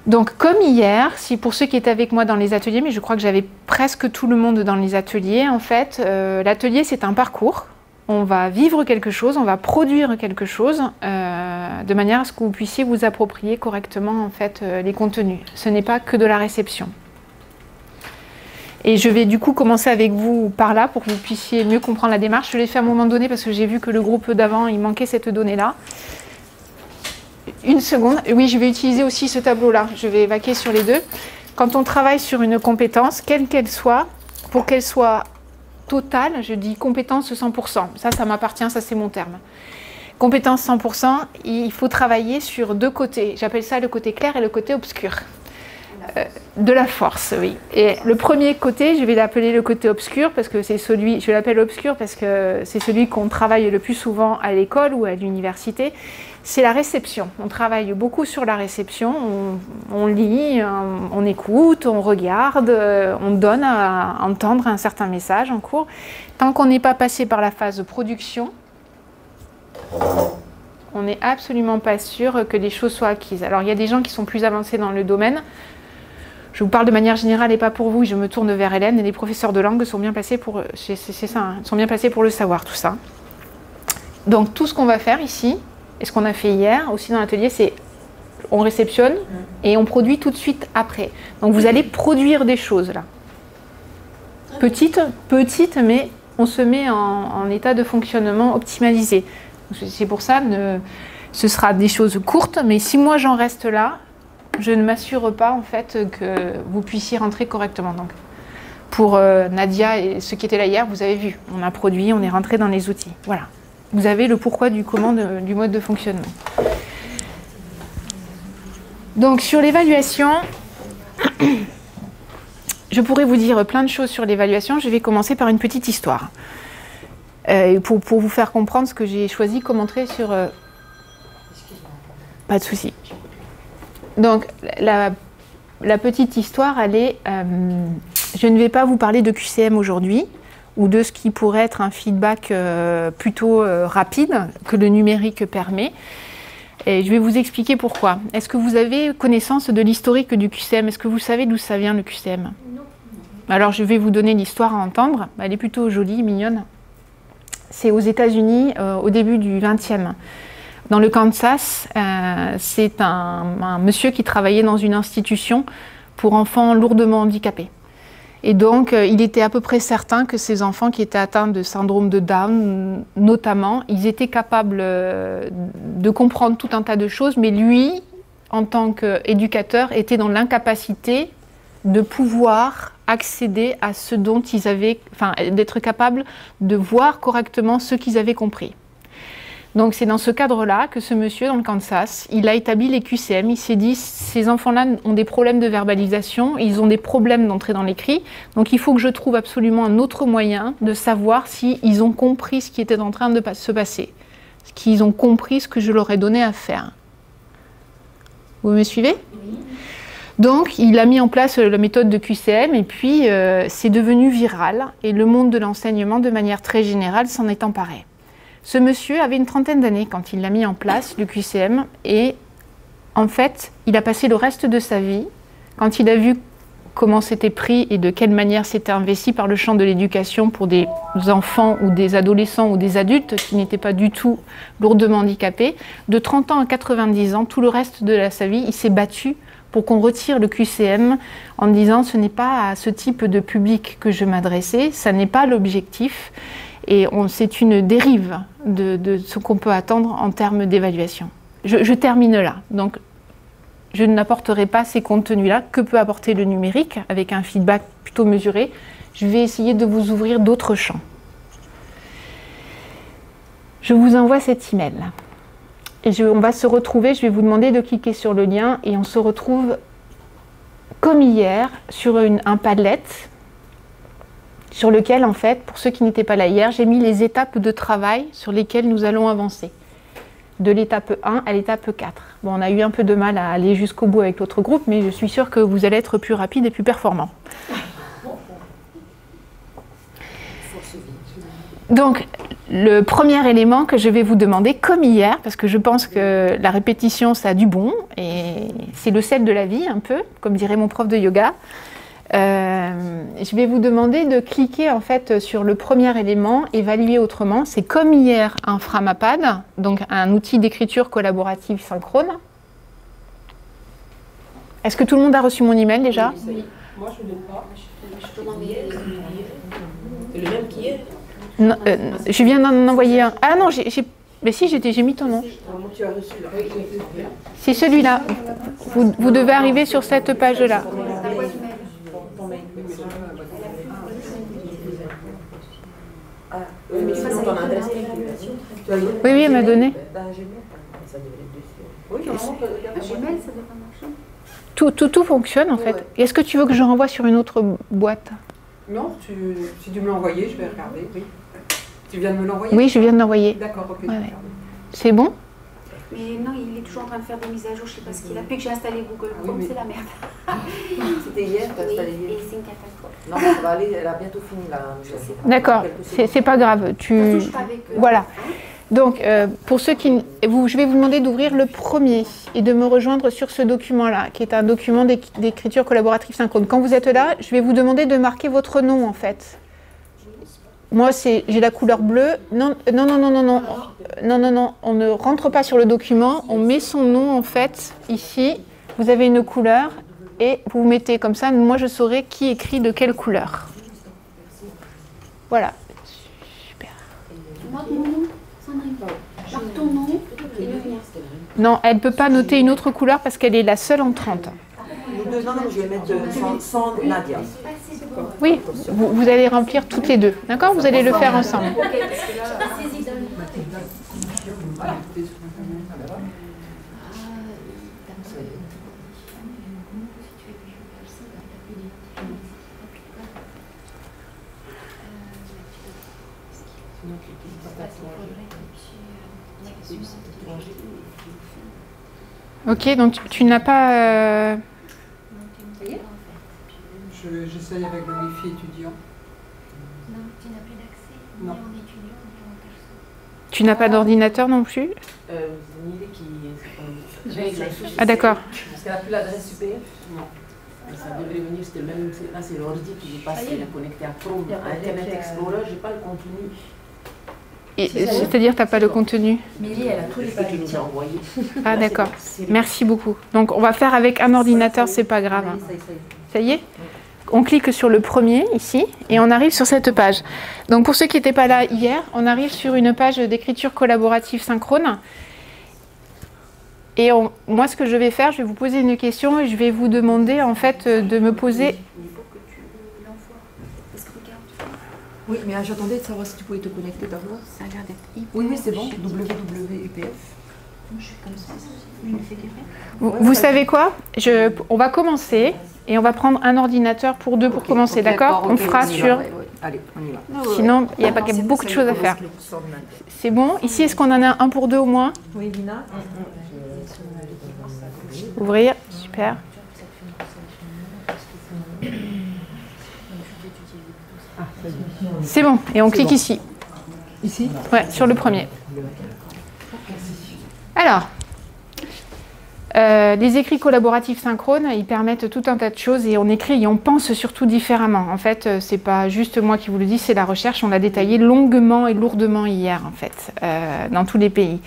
Donc comme hier, si pour ceux qui étaient avec moi dans les ateliers, mais je crois que j'avais presque tout le monde dans les ateliers, en fait, l'atelier c'est un parcours. On va vivre quelque chose, on va produire quelque chose de manière à ce que vous puissiez vous approprier correctement en fait, les contenus. Ce n'est pas que de la réception. Et je vais du coup commencer avec vous par là pour que vous puissiez mieux comprendre la démarche. Je l'ai fait à un moment donné parce que j'ai vu que le groupe d'avant, il manquait cette donnée-là. Une seconde. Oui, je vais utiliser aussi ce tableau-là. Je vais vaquer sur les deux. Quand on travaille sur une compétence, quelle qu'elle soit, pour qu'elle soit totale, je dis compétence 100%. Ça m'appartient, ça c'est mon terme. Compétence 100%, il faut travailler sur deux côtés. J'appelle ça le côté clair et le côté obscur. De la force, oui. Et le premier côté, je vais l'appeler le côté obscur parce que c'est celui, je l'appelle obscur parce que c'est celui qu'on travaille le plus souvent à l'école ou à l'université. C'est la réception. On travaille beaucoup sur la réception. On lit, on écoute, on regarde, on donne à entendre un certain message en cours. Tant qu'on n'est pas passé par la phase de production, on n'est absolument pas sûr que les choses soient acquises. Alors il y a des gens qui sont plus avancés dans le domaine. Je vous parle de manière générale et pas pour vous, je me tourne vers Hélène, et les professeurs de langue sont bien placés pour, c'est ça, hein, sont bien placés pour le savoir, tout ça. Donc tout ce qu'on va faire ici, et ce qu'on a fait hier aussi dans l'atelier, c'est on réceptionne et on produit tout de suite après. Donc vous allez produire des choses là. Petites, mais on se met en état de fonctionnement optimalisé. C'est pour ça que ce sera des choses courtes, mais si moi j'en reste là, je ne m'assure pas en fait que vous puissiez rentrer correctement. Donc, pour Nadia et ceux qui étaient là hier, vous avez vu, on a produit, on est rentré dans les outils. Voilà. Vous avez le pourquoi du comment du mode de fonctionnement. Donc sur l'évaluation, je pourrais vous dire plein de choses sur l'évaluation. Je vais commencer par une petite histoire. Pour vous faire comprendre ce que j'ai choisi comme entrée sur... Pas de souci. Donc, la petite histoire, elle est... je ne vais pas vous parler de QCM aujourd'hui, ou de ce qui pourrait être un feedback plutôt rapide, que le numérique permet. Et je vais vous expliquer pourquoi. Est-ce que vous avez connaissance de l'historique du QCM? Est-ce que vous savez d'où ça vient, le QCM? Non. Alors, je vais vous donner l'histoire à entendre. Elle est plutôt jolie, mignonne. C'est aux États-Unis, au début du XXe. Dans le Kansas, c'est un monsieur qui travaillait dans une institution pour enfants lourdement handicapés. Et donc, il était à peu près certain que ces enfants qui étaient atteints de syndrome de Down, notamment, ils étaient capables de comprendre tout un tas de choses, mais lui, en tant qu'éducateur, était dans l'incapacité de pouvoir accéder à ce dont ils avaient, enfin, d'être capable de voir correctement ce qu'ils avaient compris. Donc c'est dans ce cadre-là que ce monsieur dans le Kansas, il a établi les QCM. Il s'est dit, ces enfants-là ont des problèmes de verbalisation, ils ont des problèmes d'entrée dans l'écrit, donc il faut que je trouve absolument un autre moyen de savoir s'ils ont compris ce qui était en train de se passer, qu'ils ont compris ce que je leur ai donné à faire. Vous me suivez? Oui. Donc il a mis en place la méthode de QCM et puis c'est devenu viral et le monde de l'enseignement de manière très générale s'en est emparé. Ce monsieur avait une trentaine d'années quand il l'a mis en place, le QCM, et en fait, il a passé le reste de sa vie, quand il a vu comment c'était pris et de quelle manière c'était investi par le champ de l'éducation pour des enfants ou des adolescents ou des adultes qui n'étaient pas du tout lourdement handicapés, de 30 ans à 90 ans, tout le reste de sa vie, il s'est battu pour qu'on retire le QCM en disant ce n'est pas à ce type de public que je m'adressais, ça n'est pas l'objectif. Et c'est une dérive de ce qu'on peut attendre en termes d'évaluation. Je termine là. Donc, je n'apporterai pas ces contenus-là que peut apporter le numérique avec un feedback plutôt mesuré. Je vais essayer de vous ouvrir d'autres champs. Je vous envoie cet email. Et on va se retrouver, je vais vous demander de cliquer sur le lien et on se retrouve comme hier sur un Padlet sur lequel, en fait, pour ceux qui n'étaient pas là hier, j'ai mis les étapes de travail sur lesquelles nous allons avancer. De l'étape 1 à l'étape 4. Bon, on a eu un peu de mal à aller jusqu'au bout avec l'autre groupe, mais je suis sûre que vous allez être plus rapide et plus performant. Donc, le premier élément que je vais vous demander, comme hier, parce que je pense que la répétition, ça a du bon, et c'est le sel de la vie, un peu, comme dirait mon prof de yoga. Je vais vous demander de cliquer en fait sur le premier élément, évaluer autrement. C'est comme hier un Framapad, donc un outil d'écriture collaborative synchrone. Est-ce que tout le monde a reçu mon email déjà? Oui. Moi je ne l'ai pas. Je peux m'envoyer le même qu'hier. Non, je viens d'en envoyer un. Ah non, mais si, j'ai mis ton nom. Tu as reçu là. C'est celui-là. Vous devez arriver sur cette page-là. Oui, oui, elle m'a donné. Tout fonctionne en fait. Est-ce que tu veux que je renvoie sur une autre boîte? Non, si tu me l'as envoyé, je vais regarder. Oui. Tu viens de me l'envoyer? Oui, je viens de l'envoyer. D'accord, ok. Ouais, ouais. C'est bon? Mais non, il est toujours en train de faire des mises à jour, je ne sais pas ce qu'il a. Depuis que j'ai installé Google Chrome, c'est la merde. C'était hier, tu as installé hier. Et c'est une catastrophe. Non, mais ça va aller, elle a bientôt fini là. D'accord, c'est pas grave. Voilà. Donc, pour ceux qui... je vais vous demander d'ouvrir le premier et de me rejoindre sur ce document-là, qui est un document d'écriture collaborative synchrone. Quand vous êtes là, je vais vous demander de marquer votre nom, en fait. Moi, j'ai la couleur bleue. Non, non, non, non, non, non. Non, non, non. On ne rentre pas sur le document. On met son nom, en fait, ici. Vous avez une couleur et vous mettez comme ça. Moi, je saurai qui écrit de quelle couleur. Voilà. Super. Marque mon nom, Sandrine. Marque ton nom et le mien. Non, elle ne peut pas noter une autre couleur parce qu'elle est la seule entrante. Non, non, je vais mettre sans Nadia. Oui, vous allez remplir toutes les deux. D'accord? Vous allez le faire ensemble. Ok, donc tu n'as pas... J'essaye avec le Wi-Fi étudiant. Non, tu n'as plus d'accès. Non. Ni en étudiant, ni en perso. Tu n'as pas d'ordinateur non plus? Ah d'accord. Parce qu'elle n'a plus l'adresse UPF. Non. Ça devrait venir, c'était le même. Là, c'est l'ordi qui est passé, elle est connectée à Chrome, à Internet Explorer, je n'ai pas le contenu. C'est-à-dire, tu n'as pas le contenu? Mélie, elle a tous les papiers que tu as envoyés. Ah d'accord. Merci beaucoup. Donc, on va faire avec un ordinateur, c'est pas grave. Hein. Ça y est? On clique sur le premier, ici, et on arrive sur cette page. Donc, pour ceux qui n'étaient pas là hier, on arrive sur une page d'écriture collaborative synchrone. Et moi, ce que je vais faire, je vais vous poser une question et je vais vous demander, en fait, de me poser... Oui, mais j'attendais de savoir si tu pouvais te connecter d'abord. Ça a l'air d'être hyper... Oui, oui, c'est bon. www.upf. Je suis comme ça, je me fais virer. Vous savez quoi? On va commencer et on va prendre un ordinateur pour deux pour commencer, d'accord? On fera sur... Allez, on y va. Sinon, il y a beaucoup de choses à faire. C'est bon? Ici, est-ce qu'on en a un pour deux au moins? Oui, Lina. Ouvrir, super. C'est bon, et on clique ici. Ici? Ouais, sur le premier. Alors, les écrits collaboratifs synchrones, ils permettent tout un tas de choses et on écrit et on pense surtout différemment. En fait, c'est pas juste moi qui vous le dis, c'est la recherche. On l'a détaillé longuement et lourdement hier, en fait, dans tous les pays.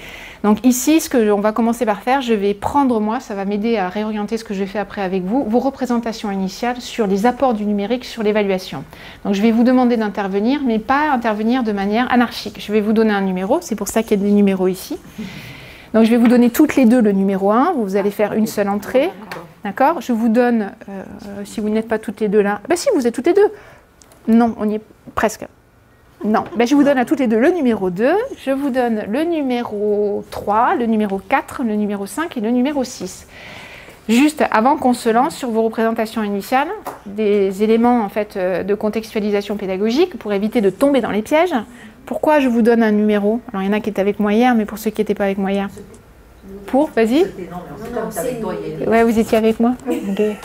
Donc ici, ce qu'on va commencer par faire, je vais prendre moi, ça va m'aider à réorienter ce que je vais faire après avec vous, vos représentations initiales sur les apports du numérique, sur l'évaluation. Donc je vais vous demander d'intervenir, mais pas intervenir de manière anarchique. Je vais vous donner un numéro, c'est pour ça qu'il y a des numéros ici. Donc je vais vous donner toutes les deux le numéro 1, vous allez faire une seule entrée, d'accord? Je vous donne, si vous n'êtes pas toutes les deux là, ben si vous êtes toutes les deux. Non, on y est presque. Non, ben je vous donne à toutes les deux le numéro 2, je vous donne le numéro 3, le numéro 4, le numéro 5 et le numéro 6. Juste avant qu'on se lance sur vos représentations initiales, des éléments en fait de contextualisation pédagogique pour éviter de tomber dans les pièges. Pourquoi je vous donne un numéro? Alors il y en a qui étaient avec moi hier, mais pour ceux qui n'étaient pas avec moi hier. Pour, vas-y. Non, c'est avec toi hier. Ouais, vous étiez avec moi. Okay.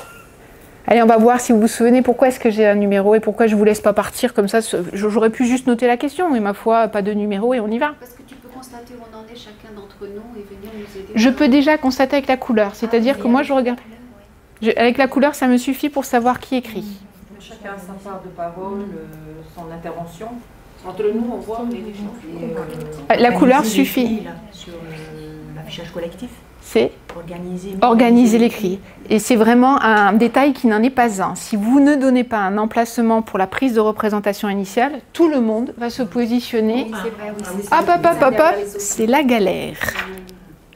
Allez, on va voir si vous vous souvenez pourquoi est-ce que j'ai un numéro et pourquoi je ne vous laisse pas partir comme ça. J'aurais pu juste noter la question, mais ma foi, pas de numéro et on y va. Parce que tu peux constater où on en est chacun d'entre nous et venir nous aider. Je peux déjà constater avec la couleur, c'est-à-dire que moi je regarde. Avec la couleur, ça me suffit pour savoir qui écrit. Chacun a sa part de parole, son intervention. Entre nous, on voit les échanges. La couleur suffit. Sur l'affichage collectif. C'est organiser l'écrit. Et c'est vraiment un détail qui n'en est pas un. Si vous ne donnez pas un emplacement pour la prise de représentation initiale, tout le monde va se positionner. Hop, c'est la galère.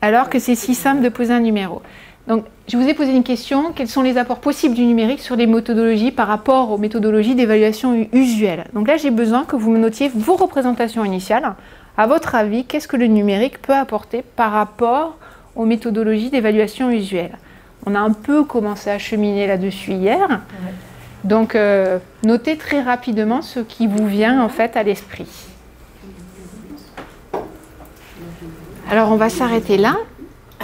Alors que c'est si simple de poser un numéro. Donc, je vous ai posé une question. Quels sont les apports possibles du numérique sur les méthodologies par rapport aux méthodologies d'évaluation usuelles? Donc là, j'ai besoin que vous me notiez vos représentations initiales. À votre avis, qu'est-ce que le numérique peut apporter par rapport aux méthodologies d'évaluation usuelle? On a un peu commencé à cheminer là-dessus hier. Ouais. Donc, notez très rapidement ce qui vous vient en fait à l'esprit. Alors, on va s'arrêter là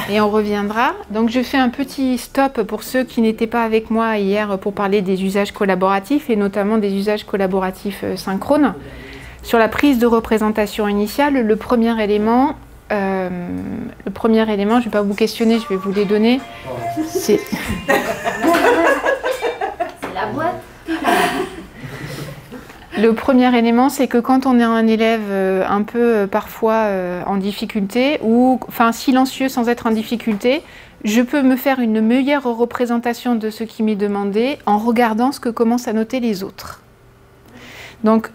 et on reviendra. Donc, je fais un petit stop pour ceux qui n'étaient pas avec moi hier pour parler des usages collaboratifs et notamment des usages collaboratifs synchrones. Sur la prise de représentation initiale, le premier élément, je ne vais pas vous questionner, je vais vous les donner. C'est la boîte. Le premier élément, c'est que quand on est un élève un peu parfois en difficulté ou enfin silencieux sans être en difficulté, je peux me faire une meilleure représentation de ce qui m'est demandé en regardant ce que commencent à noter les autres. Donc,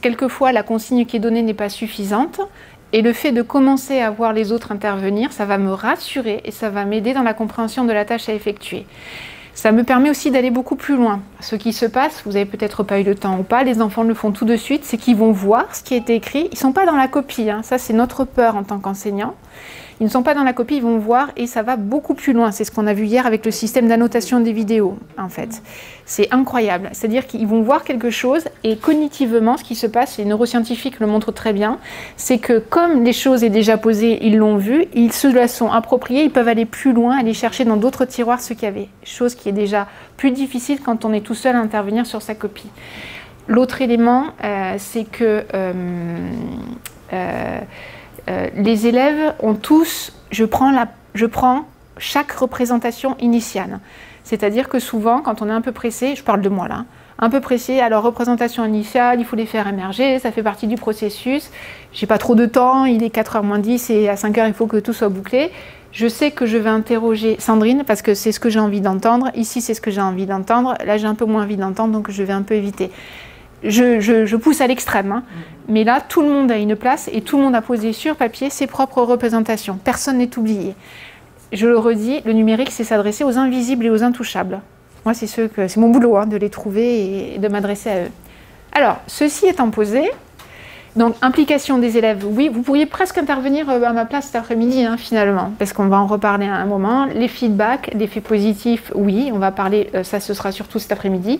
quelquefois, la consigne qui est donnée n'est pas suffisante. Et le fait de commencer à voir les autres intervenir, ça va me rassurer et ça va m'aider dans la compréhension de la tâche à effectuer. Ça me permet aussi d'aller beaucoup plus loin. Ce qui se passe, vous n'avez peut-être pas eu le temps ou pas, les enfants le font tout de suite, c'est qu'ils vont voir ce qui a été écrit. Ils ne sont pas dans la copie, hein. Ça c'est notre peur en tant qu'enseignant. Ils ne sont pas dans la copie, ils vont voir et ça va beaucoup plus loin. C'est ce qu'on a vu hier avec le système d'annotation des vidéos, en fait. C'est incroyable. C'est-à-dire qu'ils vont voir quelque chose et cognitivement, ce qui se passe, les neuroscientifiques le montrent très bien, c'est que comme les choses est déjà posées, ils l'ont vu, ils se la sont appropriées, ils peuvent aller plus loin, aller chercher dans d'autres tiroirs ce qu'il y avait. Chose qui est déjà plus difficile quand on est tout seul à intervenir sur sa copie. L'autre élément, c'est que les élèves ont tous, je prends chaque représentation initiale. C'est-à-dire que souvent, quand on est un peu pressé, je parle de moi là, un peu pressé, alors représentation initiale, il faut les faire émerger, ça fait partie du processus. J'ai pas trop de temps, il est 4h moins 10 et à 5h, il faut que tout soit bouclé. Je sais que je vais interroger Sandrine parce que c'est ce que j'ai envie d'entendre. Ici, c'est ce que j'ai envie d'entendre. Là, j'ai un peu moins envie d'entendre, donc je vais un peu éviter. Je pousse à l'extrême, hein. Mais là, tout le monde a une place et tout le monde a posé sur papier ses propres représentations. Personne n'est oublié. Je le redis, le numérique, c'est s'adresser aux invisibles et aux intouchables. Moi, c'est mon boulot, hein, de les trouver et de m'adresser à eux. Alors, ceci étant posé, donc implication des élèves, oui, vous pourriez presque intervenir à ma place cet après-midi, hein, finalement, parce qu'on va en reparler à un moment. Les feedbacks, l'effet positif, oui, on va parler, ça ce sera surtout cet après-midi.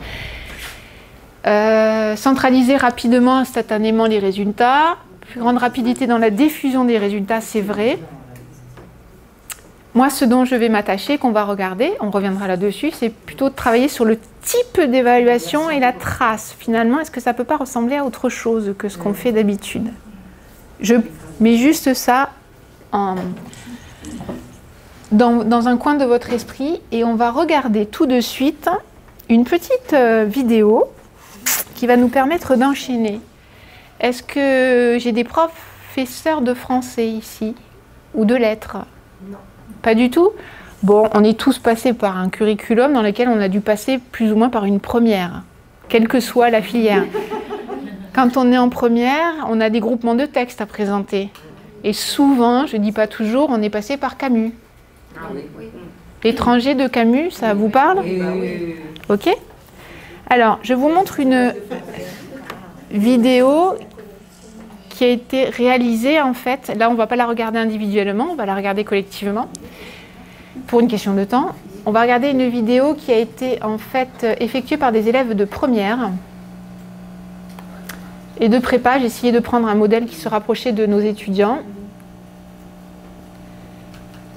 Centraliser rapidement, instantanément les résultats, plus grande rapidité dans la diffusion des résultats, c'est vrai. Moi, ce dont je vais m'attacher, qu'on va regarder, on reviendra là-dessus, c'est plutôt de travailler sur le type d'évaluation et la trace. Finalement, est-ce que ça ne peut pas ressembler à autre chose que ce qu'on fait d'habitude? Je mets juste ça dans un coin de votre esprit et on va regarder tout de suite une petite vidéo qui va nous permettre d'enchaîner. Est-ce que j'ai des professeurs de français ici ou de lettres? Non. Pas du tout? Bon, on est tous passés par un curriculum dans lequel on a dû passer plus ou moins par une première, quelle que soit la filière. Quand on est en première, on a des groupements de textes à présenter. Et souvent, je ne dis pas toujours, on est passé par Camus. Ah oui. L'étranger de Camus, ça vous parle? Oui. Ok. Alors, je vous montre une vidéo qui a été réalisée, en fait. Là, on ne va pas la regarder individuellement, on va la regarder collectivement. Pour une question de temps, on va regarder une vidéo qui a été, en fait, effectuée par des élèves de première et de prépa. J'ai essayé de prendre un modèle qui se rapprochait de nos étudiants.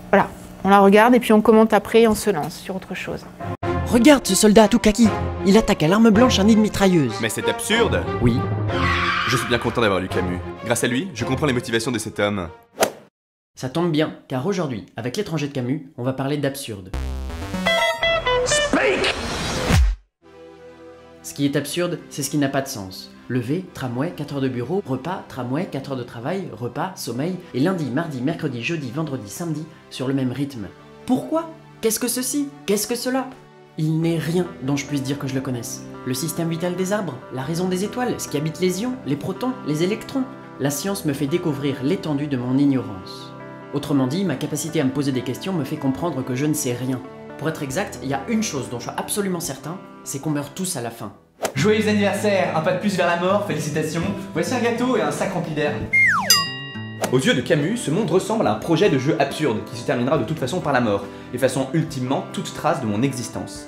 Voilà, on la regarde et puis on commente après et on se lance sur autre chose. Regarde ce soldat tout kaki. Il attaque à l'arme blanche un nid de mitrailleuse. Mais c'est absurde. Oui. Je suis bien content d'avoir lu Camus. Grâce à lui, je comprends les motivations de cet homme. Ça tombe bien, car aujourd'hui, avec l'étranger de Camus, on va parler d'absurde. Ce qui est absurde, c'est ce qui n'a pas de sens. Lever, tramway, 4 heures de bureau, repas, tramway, 4 heures de travail, repas, sommeil, et lundi, mardi, mercredi, jeudi, vendredi, samedi, sur le même rythme. Pourquoi? Qu'est-ce que ceci? Qu'est-ce que cela? Il n'est rien dont je puisse dire que je le connaisse. Le système vital des arbres, la raison des étoiles, ce qui habite les ions, les protons, les électrons. La science me fait découvrir l'étendue de mon ignorance. Autrement dit, ma capacité à me poser des questions me fait comprendre que je ne sais rien. Pour être exact, il y a une chose dont je suis absolument certain, c'est qu'on meurt tous à la fin. Joyeux anniversaire, un pas de plus vers la mort, félicitations. Voici un gâteau et un sac rempli d'air. Aux yeux de Camus, ce monde ressemble à un projet de jeu absurde qui se terminera de toute façon par la mort, effaçant ultimement toute trace de mon existence.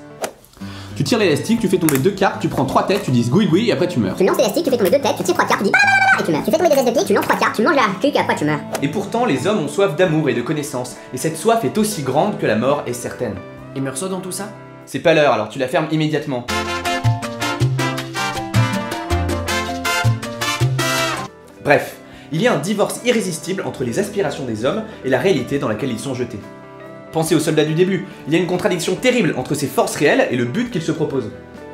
Tu tires l'élastique, tu fais tomber 2 cartes, tu prends 3 têtes, tu dis goui goui et après tu meurs. Tu lances l'élastique, tu fais tomber 2 têtes, tu tires 3 cartes, tu dis blablabla et tu meurs. Tu fais tomber des aises de pied, tu lances 3 cartes, tu manges la queue et après tu meurs. Et pourtant, les hommes ont soif d'amour et de connaissance, et cette soif est aussi grande que la mort est certaine. Et Meursault dans tout ça? C'est pas l'heure, alors tu la fermes immédiatement. Bref, il y a un divorce irrésistible entre les aspirations des hommes et la réalité dans laquelle ils sont jetés. Pensez aux soldats du début, il y a une contradiction terrible entre ces forces réelles et le but qu'ils se proposent.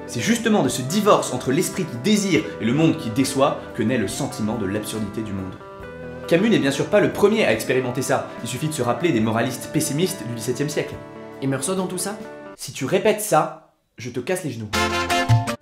C'est justement de ce divorce entre l'esprit qui désire et le monde qui déçoit que naît le sentiment de l'absurdité du monde. Camus n'est bien sûr pas le premier à expérimenter ça, il suffit de se rappeler des moralistes pessimistes du XVIIe siècle. Et Meursault dans tout ça? Si tu répètes ça, je te casse les genoux.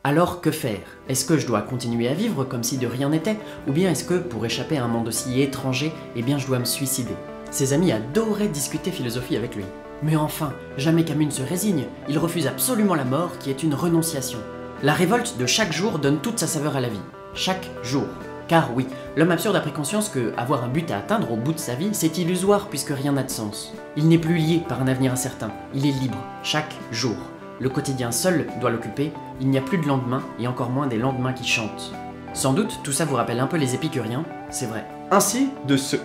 Alors que faire? Est-ce que je dois continuer à vivre comme si de rien n'était? Ou bien est-ce que, pour échapper à un monde aussi étranger, eh bien je dois me suicider? Ses amis adoraient discuter philosophie avec lui. Mais enfin, jamais Camus ne se résigne, il refuse absolument la mort qui est une renonciation. La révolte de chaque jour donne toute sa saveur à la vie. Chaque jour. Car oui, l'homme absurde a pris conscience que avoir un but à atteindre au bout de sa vie, c'est illusoire puisque rien n'a de sens. Il n'est plus lié par un avenir incertain, il est libre, chaque jour. Le quotidien seul doit l'occuper, il n'y a plus de lendemain et encore moins des lendemains qui chantent. Sans doute, tout ça vous rappelle un peu les épicuriens, c'est vrai. Ainsi, de ce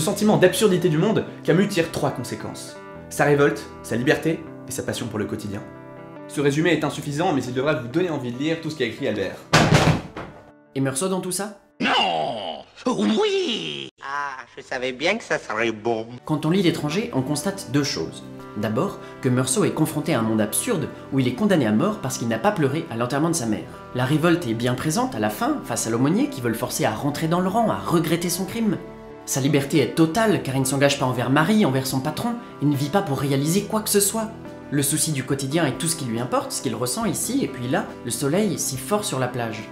sentiment d'absurdité du monde, Camus tire 3 conséquences. Sa révolte, sa liberté et sa passion pour le quotidien. Ce résumé est insuffisant, mais il devrait vous donner envie de lire tout ce qu'a écrit Albert. Et Meursault dans tout ça? Non! Oui! Ah, je savais bien que ça serait bon. Quand on lit L'étranger, on constate 2 choses. D'abord, que Meursault est confronté à un monde absurde où il est condamné à mort parce qu'il n'a pas pleuré à l'enterrement de sa mère. La révolte est bien présente à la fin, face à l'aumônier qui veut le forcer à rentrer dans le rang, à regretter son crime. Sa liberté est totale car il ne s'engage pas envers Marie, envers son patron, il ne vit pas pour réaliser quoi que ce soit. Le souci du quotidien est tout ce qui lui importe, ce qu'il ressent ici et puis là, le soleil si fort sur la plage.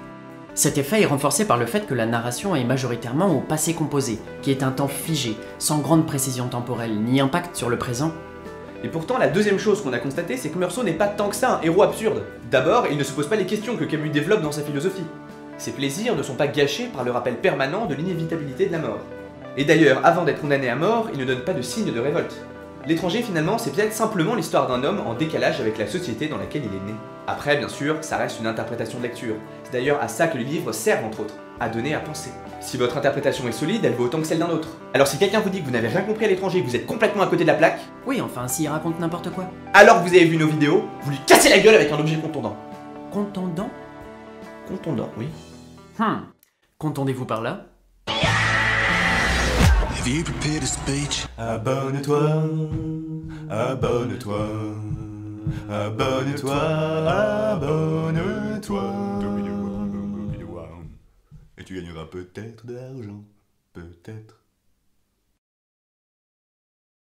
Cet effet est renforcé par le fait que la narration est majoritairement au passé composé, qui est un temps figé, sans grande précision temporelle, ni impact sur le présent. Et pourtant, la deuxième chose qu'on a constatée, c'est que Meursault n'est pas tant que ça un héros absurde. D'abord, il ne se pose pas les questions que Camus développe dans sa philosophie. Ses plaisirs ne sont pas gâchés par le rappel permanent de l'inévitabilité de la mort. Et d'ailleurs, avant d'être condamné à mort, il ne donne pas de signe de révolte. L'étranger, finalement, c'est peut-être simplement l'histoire d'un homme en décalage avec la société dans laquelle il est né. Après, bien sûr, ça reste une interprétation de lecture. C'est d'ailleurs à ça que les livres servent, entre autres, à donner à penser. Si votre interprétation est solide, elle vaut autant que celle d'un autre. Alors si quelqu'un vous dit que vous n'avez rien compris à l'étranger, que vous êtes complètement à côté de la plaque... Oui, enfin, s'il raconte n'importe quoi. Alors que vous avez vu nos vidéos, vous lui cassez la gueule avec un objet contondant. Contondant? Contondant, oui. Qu'entendez-vous par là? Have you prepared a speech? Abonne-toi, abonne-toi, abonne-toi, abonne-toi. Et tu gagneras peut-être de l'argent, peut-être.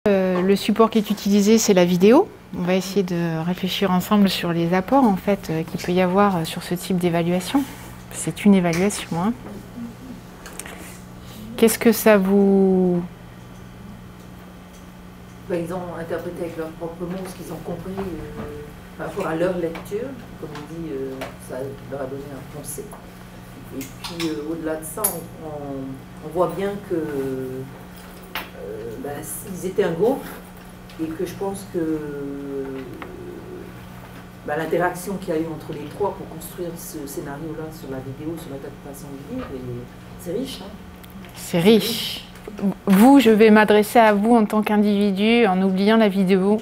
Le support qui est utilisé, c'est la vidéo. On va essayer de réfléchir ensemble sur les apports en fait qu'il peut y avoir sur ce type d'évaluation. C'est une évaluation. Hein. Qu'est-ce que ça vous... Ils ont interprété avec leurs propres mots ce qu'ils ont compris par rapport à leur lecture. Comme on dit, ça leur a donné un pensée. Et puis au-delà de ça, on voit bien que ils étaient un groupe et que je pense que l'interaction qu'il y a eu entre les trois pour construire ce scénario-là sur la vidéo, sur l'interprétation du livre, c'est riche. Hein. C'est riche. vous, je vais m'adresser à vous en tant qu'individu en oubliant la vidéo.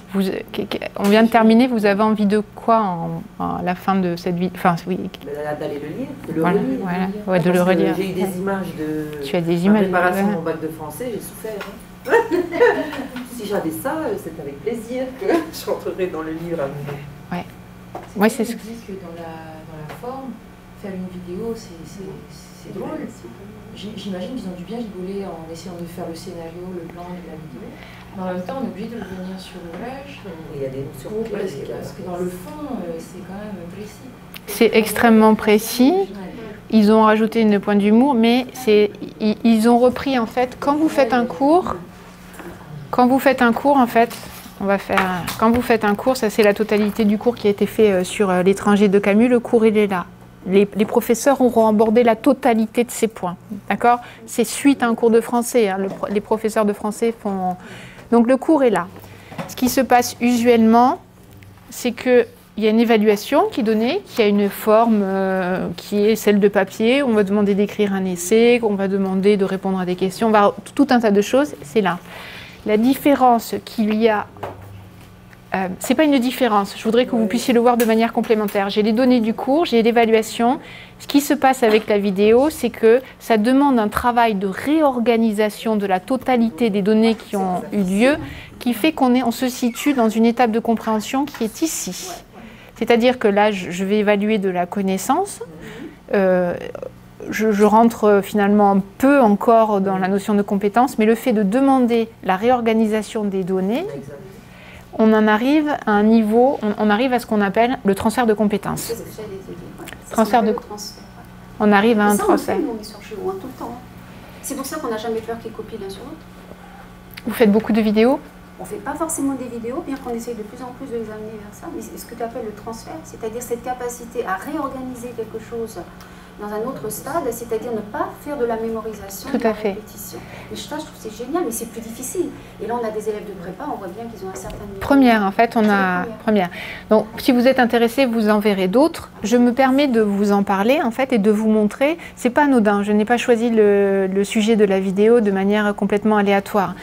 On vient de terminer, vous avez envie de quoi à la fin de cette vidéo? Enfin, oui. D'aller le lire, de le Voilà, relire. voilà. Ouais, de le relire. J'ai eu des images de Tu as des ma images, préparation de ouais. mon bac de français, j'ai souffert. Hein. Si j'avais ça, c'est avec plaisir que j'entrerai dans le livre à nouveau. Ouais. Moi, c'est ce que... disent que dans la forme, faire une vidéo, c'est drôle. J'imagine qu'ils ont dû bien rigoler en essayant de faire le scénario, le plan de la vidéo. Mais en même temps, on est obligé de revenir sur l'ouvrage. Il y a des notions parce que dans le fond, c'est quand même précis. C'est extrêmement précis. Ils ont rajouté une pointe d'humour, mais ils ont repris en fait, quand vous faites un cours, quand vous faites un cours, ça c'est la totalité du cours qui a été fait sur l'étranger de Camus, le cours il est là. Les professeurs auront abordé la totalité de ces points, d'accord? C'est suite à un cours de français, hein, les professeurs de français font... Donc le cours est là. Ce qui se passe usuellement, c'est qu'il y a une évaluation qui est donnée, qui a une forme qui est celle de papier, on va demander d'écrire un essai, on va demander de répondre à des questions, tout un tas de choses, c'est là. La différence qu'il y a... c'est pas une différence, je voudrais que vous puissiez le voir de manière complémentaire. J'ai les données du cours, j'ai l'évaluation. Ce qui se passe avec la vidéo, c'est que ça demande un travail de réorganisation de la totalité des données qui ont eu lieu, qui fait qu'on se situe dans une étape de compréhension qui est ici. C'est-à-dire que là, je vais évaluer de la connaissance. Je rentre finalement peu encore dans la notion de compétence, mais le fait de demander la réorganisation des données, on en arrive à un niveau, on arrive à ce qu'on appelle le transfert de compétences. On arrive à un transfert. C'est pour ça qu'on n'a jamais peur qu'ils copient l'un sur l'autre. Vous faites beaucoup de vidéos? On ne fait pas forcément des vidéos, bien qu'on essaye de plus en plus de les amener vers ça. Mais c'est ce que tu appelles le transfert, c'est-à-dire cette capacité à réorganiser quelque chose dans un autre stade, c'est-à-dire ne pas faire de la mémorisation, de la répétition. Mais ça, je trouve que c'est génial, mais c'est plus difficile. Et là, on a des élèves de prépa, on voit bien qu'ils ont un certain niveau. Première, en fait, on a... Première. Donc, si vous êtes intéressé, vous en verrez d'autres. Je me permets de vous en parler, en fait, et de vous montrer. C'est pas anodin, je n'ai pas choisi le sujet de la vidéo de manière complètement aléatoire.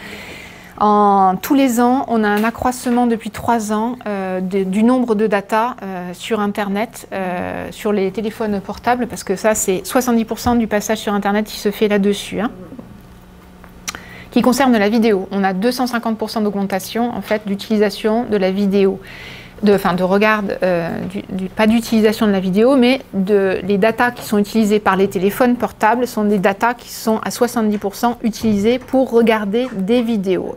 Tous les ans, on a un accroissement depuis 3 ans du nombre de data sur Internet, sur les téléphones portables, parce que ça, c'est 70% du passage sur Internet qui se fait là-dessus, hein, qui concerne la vidéo. On a 250% d'augmentation, en fait, d'utilisation de la vidéo. De regard, pas d'utilisation de la vidéo, mais les datas qui sont utilisées par les téléphones portables sont des datas qui sont à 70% utilisées pour regarder des vidéos.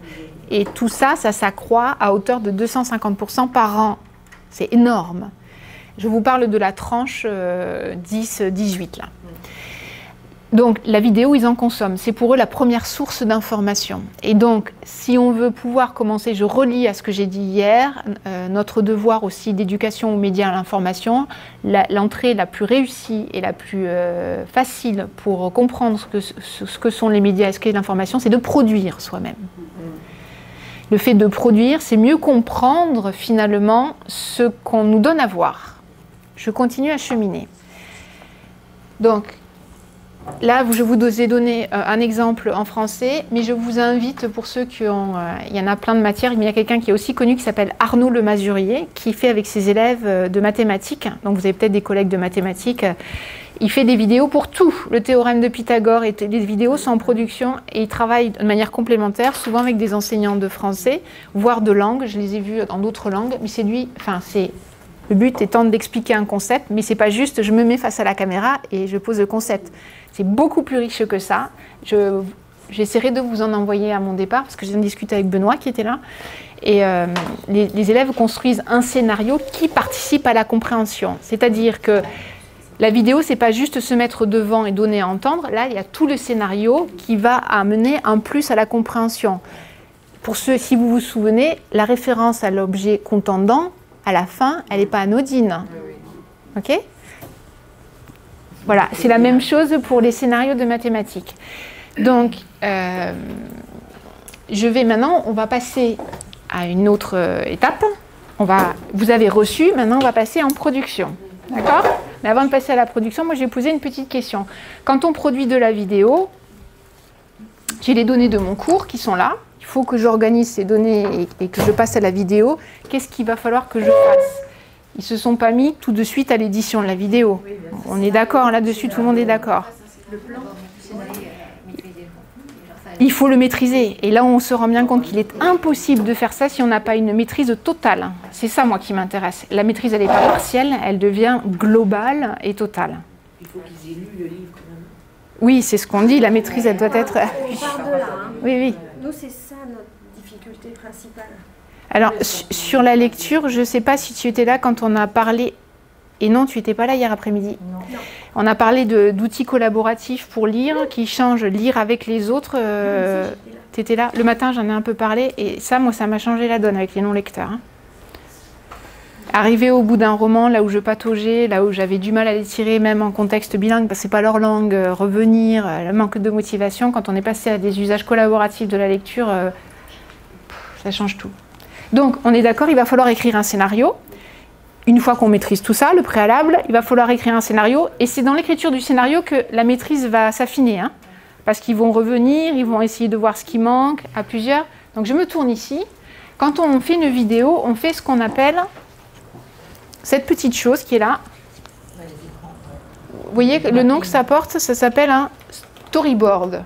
Et tout ça, ça s'accroît à hauteur de 250% par an. C'est énorme. Je vous parle de la tranche 10-18 là. Donc la vidéo, ils en consomment. C'est pour eux la première source d'information. Et donc, si on veut pouvoir commencer, je relis à ce que j'ai dit hier, notre devoir aussi d'éducation aux médias et à l'information, l'entrée la plus réussie et la plus facile pour comprendre ce que sont les médias et ce qu'est l'information, c'est de produire soi-même. Le fait de produire, c'est mieux comprendre finalement ce qu'on nous donne à voir. Je continue à cheminer. Donc, là, je vous ai donné un exemple en français, mais je vous invite, pour ceux qui ont... il y en a plein de matières, mais il y a quelqu'un qui est aussi connu, qui s'appelle Arnaud Le Masurier, qui fait avec ses élèves de mathématiques, donc vous avez peut-être des collègues de mathématiques, il fait des vidéos pour tout. Le théorème de Pythagore, et les vidéos sont en production, et il travaille de manière complémentaire, souvent avec des enseignants de français, voire de langue, je les ai vus dans d'autres langues, mais c'est lui, enfin c'est... Le but étant d'expliquer un concept, mais c'est pas juste je me mets face à la caméra et je pose le concept. C'est beaucoup plus riche que ça. J'essaierai de vous en envoyer à mon départ, parce que je viens de discuter avec Benoît qui était là. Et les élèves construisent un scénario qui participe à la compréhension. C'est-à-dire que la vidéo, c'est pas juste se mettre devant et donner à entendre. Là, il y a tout le scénario qui va amener un plus à la compréhension. Pour ceux, si vous vous souvenez, la référence à l'objet contendant, à la fin, elle n'est pas anodine. Ok ? Voilà, c'est la même chose pour les scénarios de mathématiques. Donc, on va passer à une autre étape. Vous avez reçu, maintenant on va passer en production. D'accord ? Mais avant de passer à la production, moi je vais poser une petite question. Quand on produit de la vidéo, J'ai les données de mon cours qui sont là. Il faut que j'organise ces données et que je passe à la vidéo. Qu'est-ce qu'il va falloir que je fasse? Ils ne se sont pas mis tout de suite à l'édition de la vidéo. On est d'accord, là-dessus, tout le monde est d'accord. Il faut le maîtriser. Et là, on se rend bien compte qu'il est impossible de faire ça si on n'a pas une maîtrise totale. C'est ça, moi, qui m'intéresse. La maîtrise, elle n'est pas partielle, elle devient globale et totale. Il faut qu'ils aient lu le livre quand même. Oui, c'est ce qu'on dit, la maîtrise, elle doit être... On part de là. Hein. Oui, oui. Nous, c'est ça notre difficulté principale. Alors, sur la lecture, je ne sais pas si tu étais là quand on a parlé... Et non, tu n'étais pas là hier après-midi. On a parlé d'outils collaboratifs pour lire, qui changent lire avec les autres. Tu étais là. Le matin, j'en ai un peu parlé. Et ça, moi, ça m'a changé la donne avec les non-lecteurs. Hein. Arriver au bout d'un roman, là où je pataugeais, là où j'avais du mal à les tirer, même en contexte bilingue, parce que ce n'est pas leur langue, revenir, le manque de motivation, quand on est passé à des usages collaboratifs de la lecture, ça change tout. Donc, on est d'accord, il va falloir écrire un scénario. Une fois qu'on maîtrise tout ça, le préalable, il va falloir écrire un scénario. Et c'est dans l'écriture du scénario que la maîtrise va s'affiner. Hein, parce qu'ils vont revenir, ils vont essayer de voir ce qui manque à plusieurs. Donc je me tourne ici. Quand on fait une vidéo, on fait ce qu'on appelle cette petite chose qui est là. Vous voyez le nom que ça porte, ça s'appelle un storyboard.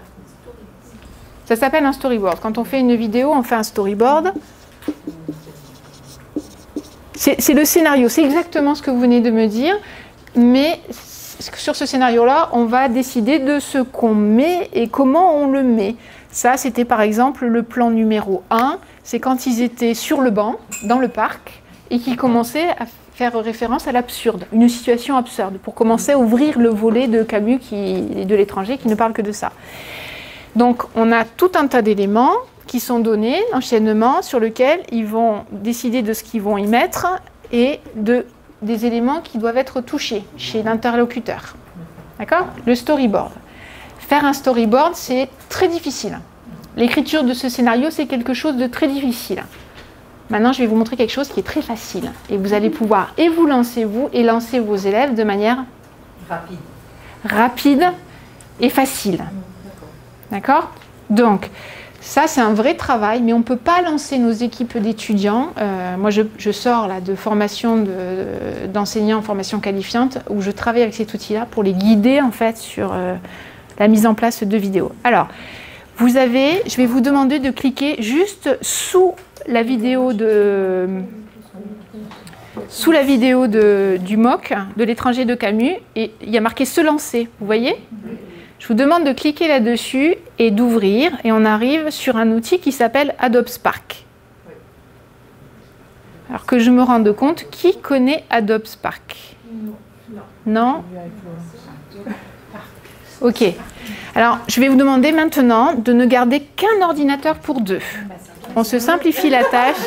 Ça s'appelle un storyboard. Quand on fait une vidéo, on fait un storyboard. C'est le scénario, c'est exactement ce que vous venez de me dire, mais sur ce scénario-là, on va décider de ce qu'on met et comment on le met. Ça, c'était par exemple le plan numéro 1, c'est quand ils étaient sur le banc, dans le parc, et qu'ils commençaient à faire référence à l'absurde, une situation absurde, pour commencer à ouvrir le volet de Camus, de l'étranger, qui ne parle que de ça. Donc, on a tout un tas d'éléments qui sont donnés d'enchaînement sur lequel ils vont décider de ce qu'ils vont y mettre et des éléments qui doivent être touchés chez l'interlocuteur. D'accord? Le storyboard. Faire un storyboard, c'est très difficile. L'écriture de ce scénario, c'est quelque chose de très difficile. Maintenant, je vais vous montrer quelque chose qui est très facile. Et vous allez pouvoir et vous lancer vous et lancer vos élèves de manière rapide et facile. D'accord? Donc, ça, c'est un vrai travail, mais on ne peut pas lancer nos équipes d'étudiants. Moi, je sors là, de formation d'enseignants en formation qualifiante, où je travaille avec cet outil-là pour les guider en fait, sur la mise en place de vidéos. Alors, je vais vous demander de cliquer juste sous la vidéo du MOOC, de l'étranger de Camus, et il y a marqué « Se lancer », vous voyez ? Je vous demande de cliquer là-dessus et d'ouvrir, et on arrive sur un outil qui s'appelle Adobe Spark. Alors que je me rende compte, qui connaît Adobe Spark? Non? Ok. Alors, je vais vous demander maintenant de ne garder qu'un ordinateur pour deux. On se simplifie la tâche,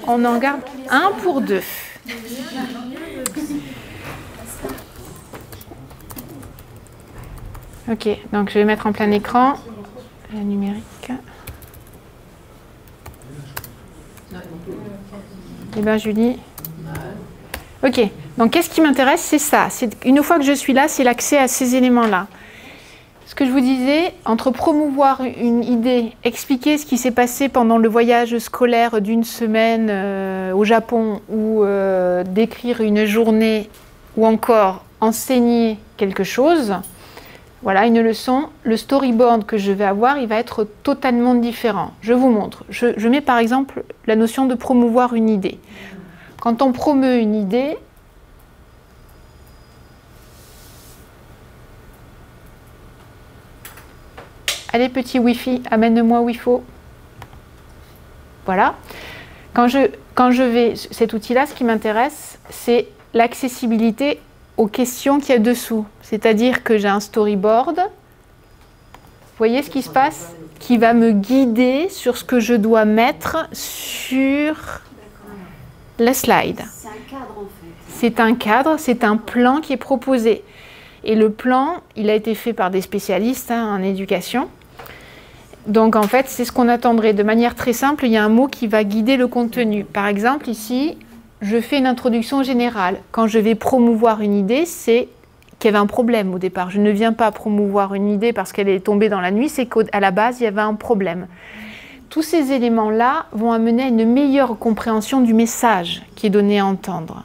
on en garde un pour deux. Ok, donc je vais mettre en plein écran la numérique. Eh bien, Julie. Ok, donc qu'est-ce qui m'intéresse? C'est ça. Une fois que je suis là, c'est l'accès à ces éléments-là. Ce que je vous disais, entre promouvoir une idée, expliquer ce qui s'est passé pendant le voyage scolaire d'une semaine au Japon, ou décrire une journée, ou encore enseigner quelque chose, voilà une leçon, le storyboard que je vais avoir, il va être totalement différent. Je vous montre. Je mets par exemple la notion de promouvoir une idée. Quand on promeut une idée, allez petit Wi-Fi, amène-moi où il faut. Voilà. Quand je vais, cet outil-là, ce qui m'intéresse, c'est l'accessibilité aux questions qu'il y a dessous. C'est-à-dire que j'ai un storyboard, vous voyez ce qui se passe, qui va me guider sur ce que je dois mettre sur la slide. C'est un cadre en fait. C'est un cadre, c'est un plan qui est proposé. Et le plan, il a été fait par des spécialistes en éducation. Donc en fait, c'est ce qu'on attendrait. De manière très simple, il y a un mot qui va guider le contenu. Par exemple, ici, je fais une introduction générale. Quand je vais promouvoir une idée, c'est qu'il y avait un problème au départ. Je ne viens pas promouvoir une idée parce qu'elle est tombée dans la nuit, c'est qu'à la base, il y avait un problème. Tous ces éléments-là vont amener à une meilleure compréhension du message qui est donné à entendre.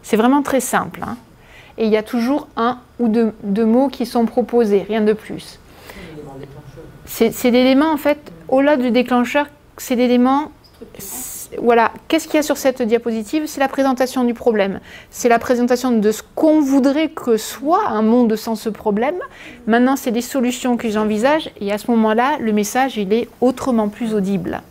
C'est vraiment très simple, hein. Et il y a toujours un ou deux mots qui sont proposés, rien de plus. C'est l'élément, en fait, au-delà du déclencheur, c'est l'élément... Voilà, qu'est-ce qu'il y a sur cette diapositive? C'est la présentation du problème. C'est la présentation de ce qu'on voudrait que soit un monde sans ce problème. Maintenant, c'est les solutions que j'envisage. Et à ce moment-là, le message, il est autrement plus audible.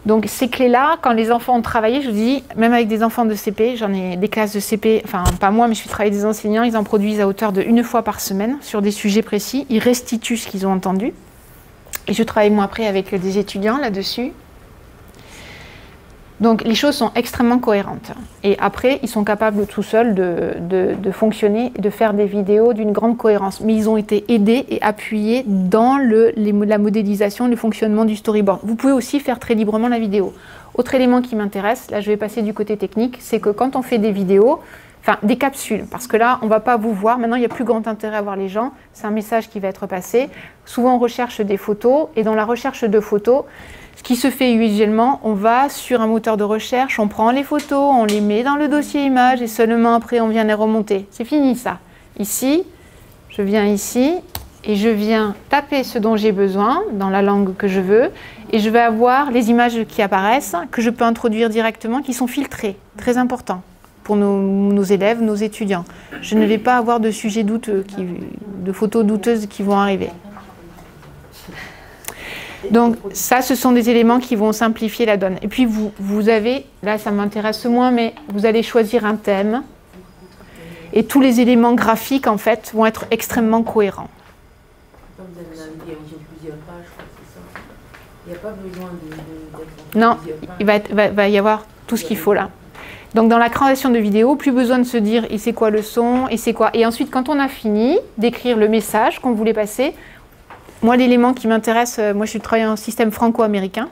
Donc, ces clés-là, quand les enfants ont travaillé, je vous dis, même avec des enfants de CP, j'en ai des classes de CP, enfin, pas moi, mais je suis travaillée avec des enseignants, ils en produisent à hauteur de 1 fois par semaine sur des sujets précis. Ils restituent ce qu'ils ont entendu. Et je travaille, moi, après, avec des étudiants là-dessus. Donc les choses sont extrêmement cohérentes. Et après, ils sont capables tout seuls de fonctionner et de faire des vidéos d'une grande cohérence. Mais ils ont été aidés et appuyés dans la modélisation, le fonctionnement du storyboard. Vous pouvez aussi faire très librement la vidéo. Autre élément qui m'intéresse, là je vais passer du côté technique, c'est que quand on fait des vidéos, enfin des capsules, parce que là on ne va pas vous voir, maintenant il n'y a plus grand intérêt à voir les gens, c'est un message qui va être passé. Souvent on recherche des photos, et dans la recherche de photos, ce qui se fait usuellement, on va sur un moteur de recherche, on prend les photos, on les met dans le dossier images et seulement après on vient les remonter. C'est fini ça. Ici, je viens ici et je viens taper ce dont j'ai besoin dans la langue que je veux et je vais avoir les images qui apparaissent, que je peux introduire directement, qui sont filtrées. Très important pour nos élèves, nos étudiants. Je ne vais pas avoir de sujets douteux, de photos douteuses qui vont arriver. Donc ça, ce sont des éléments qui vont simplifier la donne. Et puis vous avez, là ça m'intéresse moins, mais vous allez choisir un thème. Et tous les éléments graphiques, en fait, vont être extrêmement cohérents. Il n'y a pas besoin d'être... Non, il va y avoir tout ce qu'il faut là. Donc dans la création de vidéos, plus besoin de se dire et c'est quoi le son, et c'est quoi. Et ensuite, quand on a fini d'écrire le message qu'on voulait passer, moi l'élément qui m'intéresse, moi je travaille en système franco-américain.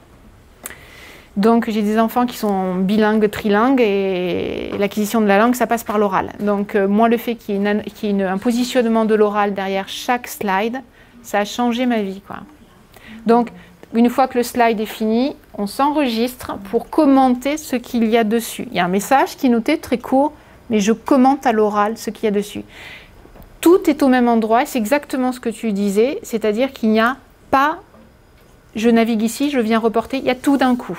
Donc j'ai des enfants qui sont bilingues, trilingues, et l'acquisition de la langue, ça passe par l'oral. Donc moi le fait qu'il y ait un positionnement de l'oral derrière chaque slide, ça a changé ma vie, quoi. Donc une fois que le slide est fini, on s'enregistre pour commenter ce qu'il y a dessus. Il y a un message qui est noté très court, mais je commente à l'oral ce qu'il y a dessus. Tout est au même endroit, c'est exactement ce que tu disais, c'est-à-dire qu'il n'y a pas, je navigue ici, je viens reporter, il y a tout d'un coup.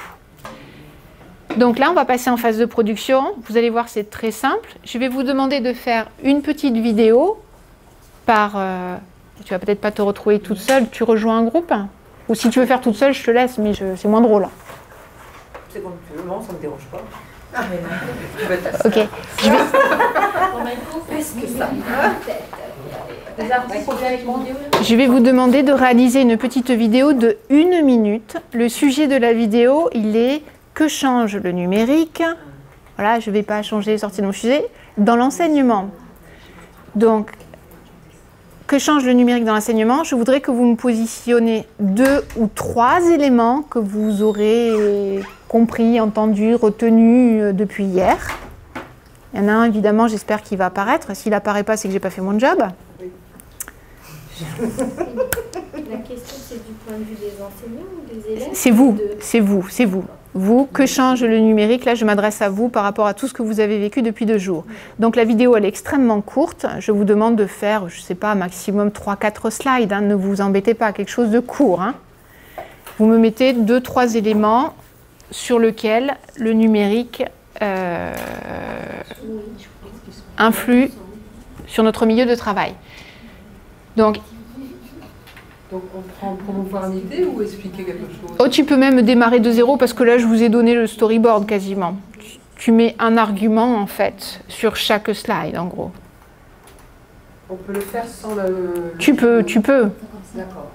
Donc là, on va passer en phase de production. Vous allez voir, c'est très simple. Je vais vous demander de faire une petite vidéo par... tu vas peut-être pas te retrouver toute seule, tu rejoins un groupe. Ou si tu veux faire toute seule, je te laisse, mais c'est moins drôle. C'est comme tu veux, non, ça ne me dérange pas. Ok. Je vais vous demander de réaliser une petite vidéo de 1 minute. Le sujet de la vidéo, il est « Que change le numérique ?» Voilà, je ne vais pas changer les sorties de mon sujet. Dans l'enseignement. Donc, que change le numérique dans l'enseignement? Je voudrais que vous me positionnez 2 ou 3 éléments que vous aurez compris, entendu, retenu depuis hier. Il y en a un, évidemment, j'espère qu'il va apparaître. S'il n'apparaît pas, c'est que je n'ai pas fait mon job. La question, c'est du point de vue des enseignants ou des élèves? C'est vous, c'est vous, c'est vous. Vous, que change le numérique? Là, je m'adresse à vous par rapport à tout ce que vous avez vécu depuis 2 jours. Donc, la vidéo, elle est extrêmement courte. Je vous demande de faire, je ne sais pas, maximum 3-4 slides. Hein. Ne vous embêtez pas, quelque chose de court. Hein. Vous me mettez 2-3 éléments sur lesquels le numérique influe sur notre milieu de travail. Donc on prend promouvoir une idée ou expliquer quelque chose? Oh, tu peux même démarrer de zéro parce que là, je vous ai donné le storyboard quasiment. Tu mets un argument, en fait, sur chaque slide, en gros. On peut le faire sans le... Tu peux. D'accord.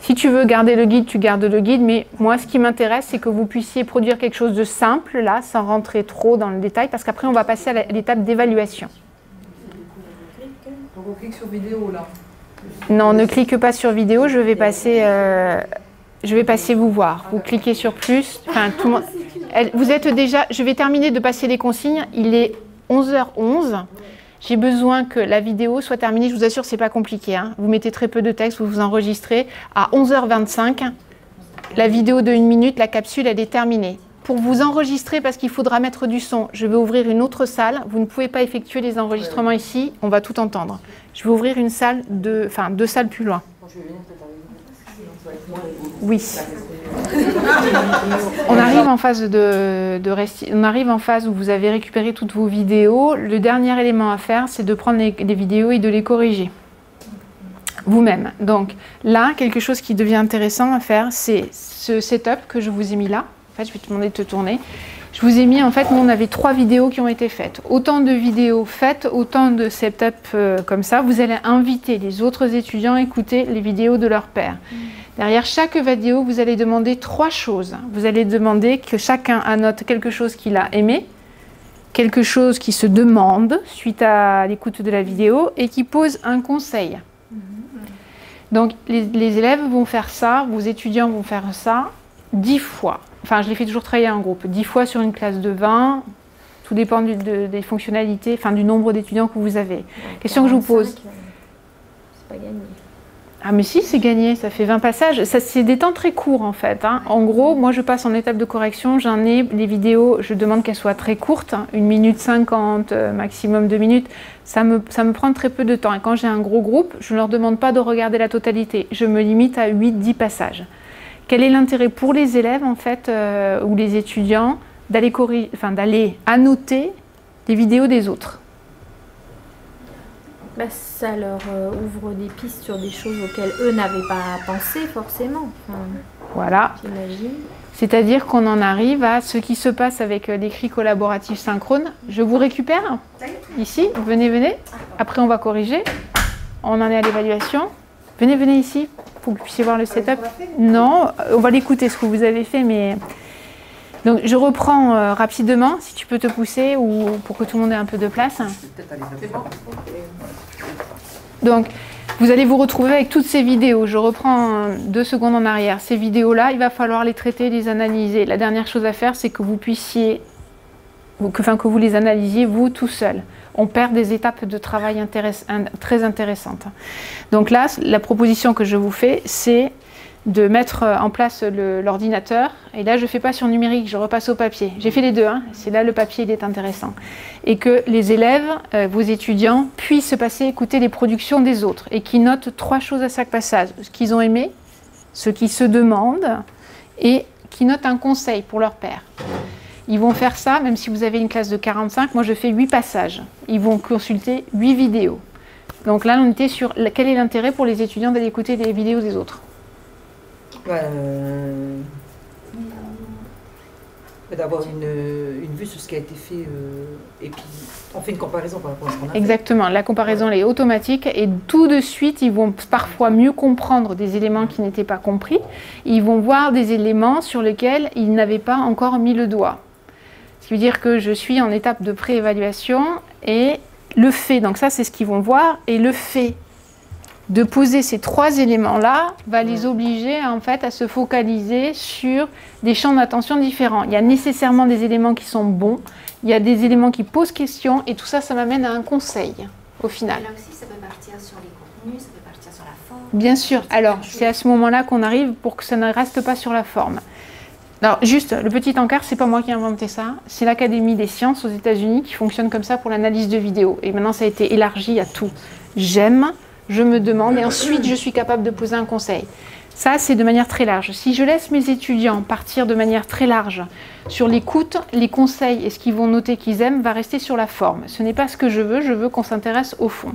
Si tu veux garder le guide, tu gardes le guide. Mais moi, ce qui m'intéresse, c'est que vous puissiez produire quelque chose de simple, là, sans rentrer trop dans le détail, parce qu'après, on va passer à l'étape d'évaluation. Donc on clique sur vidéo, là. Non, ne clique pas sur vidéo, je vais passer vous voir. Vous cliquez sur plus. Enfin, tout le monde, vous êtes déjà... Je vais terminer de passer les consignes. Il est 11h11. j'ai besoin que la vidéo soit terminée. Je vous assure, c'est pas compliqué, hein. Vous mettez très peu de texte, vous vous enregistrez. À 11h25, la vidéo de 1 minute, la capsule, elle est terminée. Pour vous enregistrer, parce qu'il faudra mettre du son, je vais ouvrir une autre salle. Vous ne pouvez pas effectuer les enregistrements ici, on va tout entendre. Je vais ouvrir une salle, enfin 2 salles plus loin. Oui. On arrive en phase on arrive en phase où vous avez récupéré toutes vos vidéos. Le dernier élément à faire, c'est de prendre les vidéos et de les corriger vous-même. Donc là, quelque chose qui devient intéressant à faire, c'est ce setup que je vous ai mis là. En fait, je vais te demander de te tourner. Je vous ai mis, en fait, nous, on avait 3 vidéos qui ont été faites. Autant de vidéos faites, autant de setup comme ça. Vous allez inviter les autres étudiants à écouter les vidéos de leur père. Derrière chaque vidéo, vous allez demander 3 choses. Vous allez demander que chacun annote quelque chose qu'il a aimé, quelque chose qui se demande suite à l'écoute de la vidéo et qui pose un conseil. Donc, les élèves vont faire ça, vos étudiants vont faire ça 10 fois. Enfin, je les fais toujours travailler en groupe. 10 fois sur une classe de 20. Tout dépend des fonctionnalités, enfin du nombre d'étudiants que vous avez. Question que je vous pose. C'est pas gagné. Ah mais si, c'est gagné. Ça fait 20 passages. Ça, c'est des temps très courts en fait, hein. En gros, moi je passe en étape de correction. J'en ai les vidéos, je demande qu'elles soient très courtes. 1 minute 50, maximum 2 minutes. Ça me prend très peu de temps. Et quand j'ai un gros groupe, je ne leur demande pas de regarder la totalité. Je me limite à 8-10 passages. Quel est l'intérêt pour les élèves, en fait, ou les étudiants, d'aller annoter les vidéos des autres? Bah, ça leur ouvre des pistes sur des choses auxquelles eux n'avaient pas pensé, forcément. Enfin, voilà. j'imagine. C'est-à-dire qu'on en arrive à ce qui se passe avec l'écrit collaboratif synchrone. Je vous récupère, ici, venez. Après, on va corriger. On en est à l'évaluation. Venez ici, pour que vous puissiez voir le setup. Non, on va l'écouter ce que vous avez fait, mais... Donc, je reprends rapidement, si tu peux te pousser, ou pour que tout le monde ait un peu de place. Donc, vous allez vous retrouver avec toutes ces vidéos. Je reprends 2 secondes en arrière. Ces vidéos-là, il va falloir les traiter, les analyser. La dernière chose à faire, c'est que vous puissiez... que vous les analysiez, vous, tout seul. On perd des étapes de travail très intéressantes. Donc là, la proposition que je vous fais, c'est de mettre en place l'ordinateur. Et là, je ne fais pas sur numérique, je repasse au papier. J'ai fait les deux, hein. C'est là le papier, il est intéressant. Et que les élèves, vos étudiants, puissent se passer écouter les productions des autres et qui notent 3 choses à chaque passage. Ce qu'ils ont aimé, ce qu'ils se demandent et qui notent un conseil pour leur père. Ils vont faire ça, même si vous avez une classe de 45, moi je fais 8 passages. Ils vont consulter 8 vidéos. Donc là, on était sur quel est l'intérêt pour les étudiants d'aller écouter les vidéos des autres. D'avoir une vue sur ce qui a été fait et puis on fait une comparaison par rapport à ce qu'on a fait. Exactement, la comparaison elle est automatique et tout de suite ils vont parfois mieux comprendre des éléments qui n'étaient pas compris. Ils vont voir des éléments sur lesquels ils n'avaient pas encore mis le doigt. Ce qui veut dire que je suis en étape de pré-évaluation et le fait, donc ça c'est ce qu'ils vont voir, et le fait de poser ces 3 éléments-là va les obliger en fait à se focaliser sur des champs d'attention différents. Il y a nécessairement des éléments qui sont bons, il y a des éléments qui posent question, et tout ça, ça m'amène à un conseil au final. Et là aussi, ça peut partir sur les contenus, ça peut partir sur la forme. Bien sûr. Alors, c'est à ce moment-là qu'on arrive pour que ça ne reste pas sur la forme. Alors, juste, le petit encart, c'est pas moi qui ai inventé ça, c'est l'Académie des sciences aux États-Unis qui fonctionne comme ça pour l'analyse de vidéos. Et maintenant, ça a été élargi à tout. J'aime, je me demande, et ensuite, je suis capable de poser un conseil. Ça, c'est de manière très large. Si je laisse mes étudiants partir de manière très large sur l'écoute, les conseils et ce qu'ils vont noter qu'ils aiment va rester sur la forme. Ce n'est pas ce que je veux qu'on s'intéresse au fond.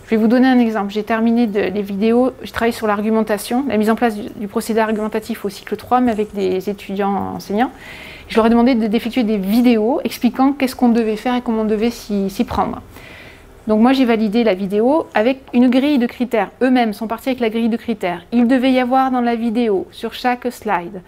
Je vais vous donner un exemple. J'ai terminé les vidéos, je travaille sur l'argumentation, la mise en place du procédé argumentatif au cycle 3, mais avec des étudiants enseignants. Je leur ai demandé d'effectuer des vidéos expliquant qu'est-ce qu'on devait faire et comment on devait s'y prendre. Donc moi j'ai validé la vidéo avec une grille de critères. Eux-mêmes sont partis avec la grille de critères. Il devait y avoir dans la vidéo, sur chaque slide,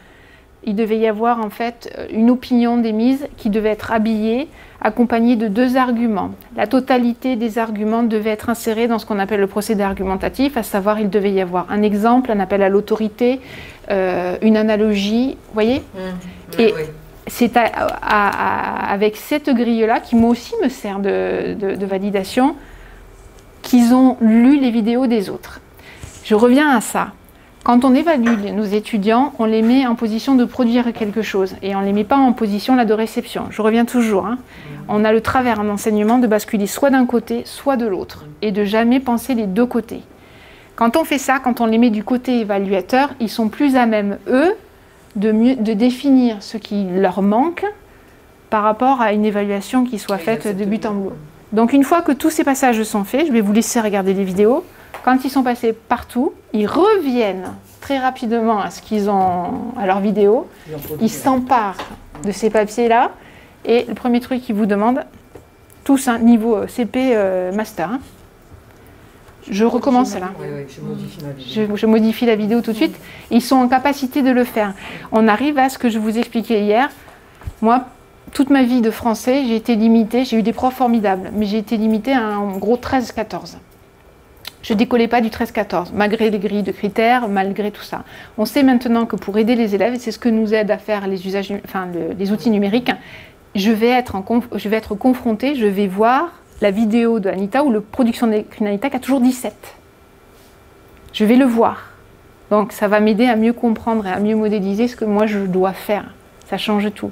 il devait y avoir en fait une opinion d'émise qui devait être habillée, accompagnée de 2 arguments. La totalité des arguments devait être insérée dans ce qu'on appelle le procédé argumentatif, à savoir il devait y avoir un exemple, un appel à l'autorité, une analogie, vous voyez ? Et c'est avec cette grille-là, qui moi aussi me sert de validation, qu'ils ont lu les vidéos des autres. Je reviens à ça. Quand on évalue nos étudiants, on les met en position de produire quelque chose et on ne les met pas en position là, de réception. Je reviens toujours. Hein. On a le travers en enseignement de basculer soit d'un côté, soit de l'autre et de jamais penser les deux côtés. Quand on fait ça, quand on les met du côté évaluateur, ils sont plus à même, eux, de définir ce qui leur manque par rapport à une évaluation qui soit faite de but en bout. Donc une fois que tous ces passages sont faits, je vais vous laisser regarder les vidéos. Quand ils sont passés partout, ils reviennent très rapidement à ce qu'ils ont à leur vidéo. Ils s'emparent de ces papiers-là. Et le premier truc qu'ils vous demandent, tous un niveau CP master. Hein. Je recommence là. Je modifie la vidéo tout de suite. Ils sont en capacité de le faire. On arrive à ce que je vous expliquais hier. Moi, toute ma vie de français, j'ai été limitée. J'ai eu des profs formidables, mais j'ai été limitée à en gros 13-14. Je ne décollais pas du 13-14, malgré les grilles de critères, malgré tout ça. On sait maintenant que pour aider les élèves, et c'est ce que nous aide à faire les outils numériques, je vais être confrontée, je vais voir la vidéo de Anita ou la production d'écrit d'Anita qui a toujours 17. Je vais le voir. Donc ça va m'aider à mieux comprendre et à mieux modéliser ce que moi je dois faire. Ça change tout.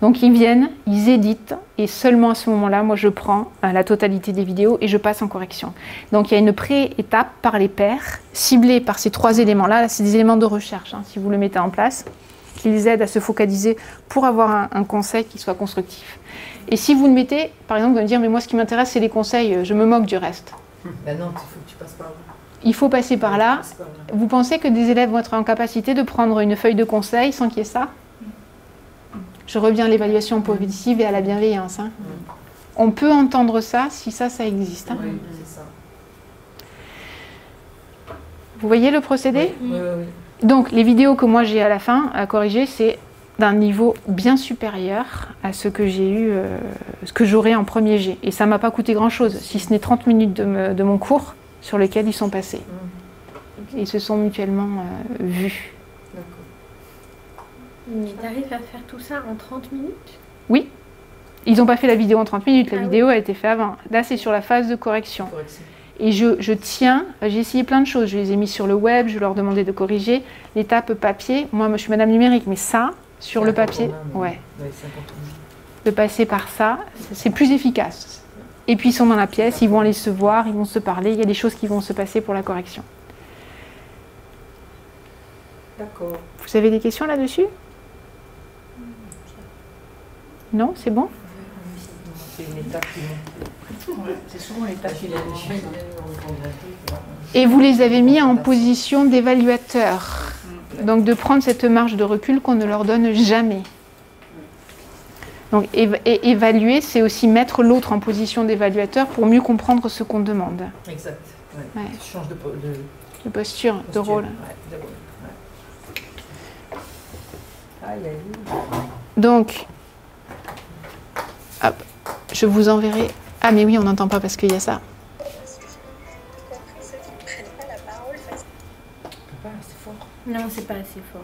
Donc ils viennent, ils éditent et seulement à ce moment-là, moi je prends la totalité des vidéos et je passe en correction. Donc il y a une pré-étape par les pairs, ciblée par ces trois éléments-là. Là, c'est des éléments de recherche, hein, si vous le mettez en place, qui les aident à se focaliser pour avoir un conseil qui soit constructif. Et si vous le mettez, par exemple, vous allez me dire, mais moi ce qui m'intéresse c'est les conseils, je me moque du reste. Ben non, il faut que tu passes par là. Il faut passer par là. Vous pensez que des élèves vont être en capacité de prendre une feuille de conseil sans qu'il y ait ça ? Je reviens à l'évaluation positive et à la bienveillance. Hein. On peut entendre ça si ça existe. Hein. Oui, c'est ça. Vous voyez le procédé ? Oui. Donc, les vidéos que moi j'ai à la fin à corriger, c'est d'un niveau bien supérieur à ce que j'ai eu, ce que j'aurais en premier G. Et ça ne m'a pas coûté grand-chose, si ce n'est 30 minutes de mon cours sur lesquels ils sont passés. Et ils se sont mutuellement vus. Mais tu arrives à faire tout ça en 30 minutes ? Oui. Ils n'ont pas fait la vidéo en 30 minutes. La vidéo a été faite avant. Là, c'est sur la phase de correction. Et je tiens, j'ai essayé plein de choses. Je les ai mis sur le web, je leur demandais de corriger. L'étape papier, moi je suis madame numérique, mais ça, sur le papier, ouais. De passer par ça, c'est plus efficace. Et puis ils sont dans la pièce, ils vont aller se voir, ils vont se parler. Il y a des choses qui vont se passer pour la correction. D'accord. Vous avez des questions là-dessus ? Non, c'est bon ? C'est une étape qui monte. C'est souvent l'étape qui monte. Et vous les avez mis en position d'évaluateur. Donc de prendre cette marge de recul qu'on ne leur donne jamais. Donc évaluer, c'est aussi mettre l'autre en position d'évaluateur pour mieux comprendre ce qu'on demande. Exact. Ouais. Ouais. Tu changes de posture, de rôle. Ouais, de rôle. Ouais. Aïe, aïe. Donc, hop, je vous enverrai. Ah mais oui, on n'entend pas parce qu'il y a ça. Non, c'est pas assez fort.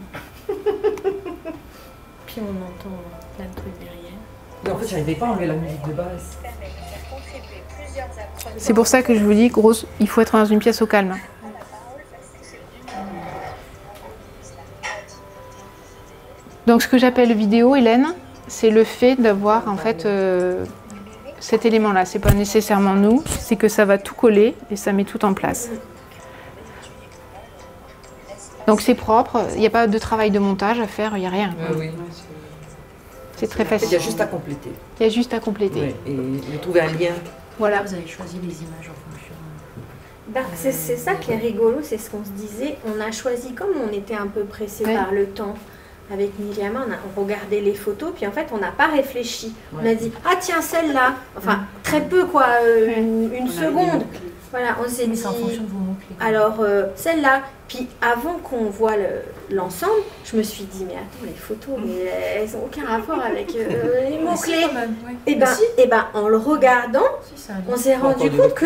Puis on entend plein de trucs derrière. Et en fait, j'arrivais pas à enlever la musique de base. C'est pour ça que je vous dis, grosse, il faut être dans une pièce au calme. Donc ce que j'appelle vidéo, Hélène, c'est le fait d'avoir en fait cet élément-là. C'est pas nécessairement nous, c'est que ça va tout coller et ça met tout en place. Donc c'est propre, il n'y a pas de travail de montage à faire, il n'y a rien. Oui. C'est très facile. Il y a juste à compléter. Il y a juste à compléter. Oui, et trouver un lien. Voilà. Vous avez choisi les images en fonction. Bah, c'est ça qui est rigolo, c'est ce qu'on se disait. On a choisi, comme on était un peu pressé par le temps, avec Myriam, on regardait les photos, puis en fait, on n'a pas réfléchi. On a dit, ah tiens, celle-là, enfin, très peu quoi, une seconde. Voilà, on s'est dit, en fonction de vos mots-clés. alors celle-là, Puis avant qu'on voit l'ensemble, je me suis dit, mais attends, les photos, mais elles n'ont aucun rapport avec les mots-clés. Et ben, en le regardant, on s'est rendu compte que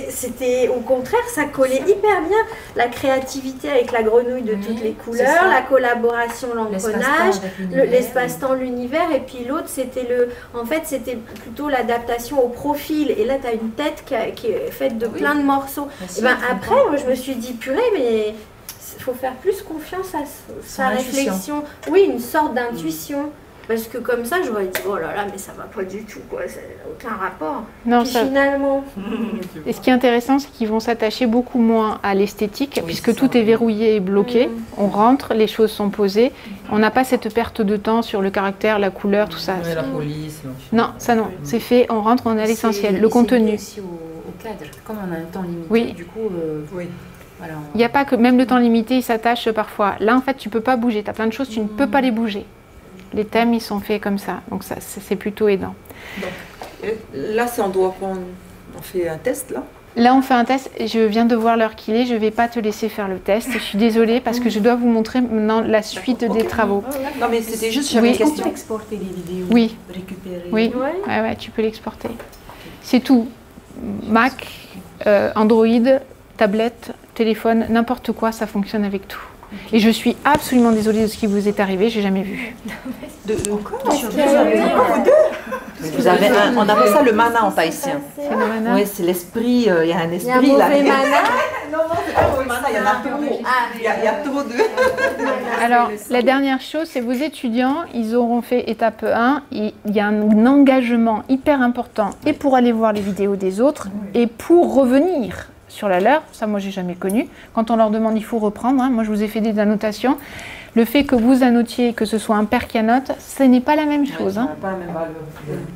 c'était au contraire, ça collait hyper bien. La créativité avec la grenouille de toutes les couleurs, la collaboration, l'engrenage, l'espace-temps, l'univers, et puis l'autre, c'était c'était plutôt l'adaptation au profil. Et là, tu as une tête qui est faite de plein de morceaux. Et ben après, moi, je me suis dit, purée, mais il faut faire plus confiance à sa réflexion. Oui, une sorte d'intuition. Parce que comme ça, j'aurais dit, oh là là, mais ça va pas du tout, quoi. Ça n'a aucun rapport. Non, puis finalement... Et ce qui est intéressant, c'est qu'ils vont s'attacher beaucoup moins à l'esthétique, puisque tout est verrouillé et bloqué. On rentre, les choses sont posées. On n'a pas cette perte de temps sur le caractère, la couleur, tout ça. La police. Non, ça non. C'est fait, on rentre, on est à l'essentiel. Le contenu. Aussi au cadre. Comme on a un temps limité, oui. Du coup... Voilà, il n'y a pas que, même le temps limité, il s'attache parfois. Là, en fait, tu ne peux pas bouger. Tu as plein de choses, tu ne peux pas les bouger. Les thèmes, ils sont faits comme ça. Donc, ça, c'est plutôt aidant. Donc, là, on fait un test, là? Là, on fait un test. Je viens de voir l'heure qu'il est. Je ne vais pas te laisser faire le test. Je suis désolée parce que je dois vous montrer maintenant la suite des travaux. Non, mais c'était juste une question. On peut exporter les vidéos, oui. Récupérer. Oui, ouais, tu peux l'exporter. C'est tout. Mac, Android, tablette, téléphone, n'importe quoi, ça fonctionne avec tout. Et je suis absolument désolée de ce qui vous est arrivé, j'ai jamais vu. Vous avez on appelle ça le mana en tahitien. C'est le mana. Oui, c'est l'esprit, il y a un esprit il y a là. Mauvais mana. Non, c'est pas mauvais mana, il y en a trop. Il y a trop de... Alors, la dernière chose, c'est vos étudiants, ils auront fait étape 1, il y a un engagement hyper important, et pour aller voir les vidéos des autres, et pour revenir sur la leur, ça moi j'ai jamais connu. Quand on leur demande il faut reprendre, moi je vous ai fait des annotations. Le fait que vous annotiez, que ce soit un père qui annote, ce n'est pas la même chose. Pas la même valeur.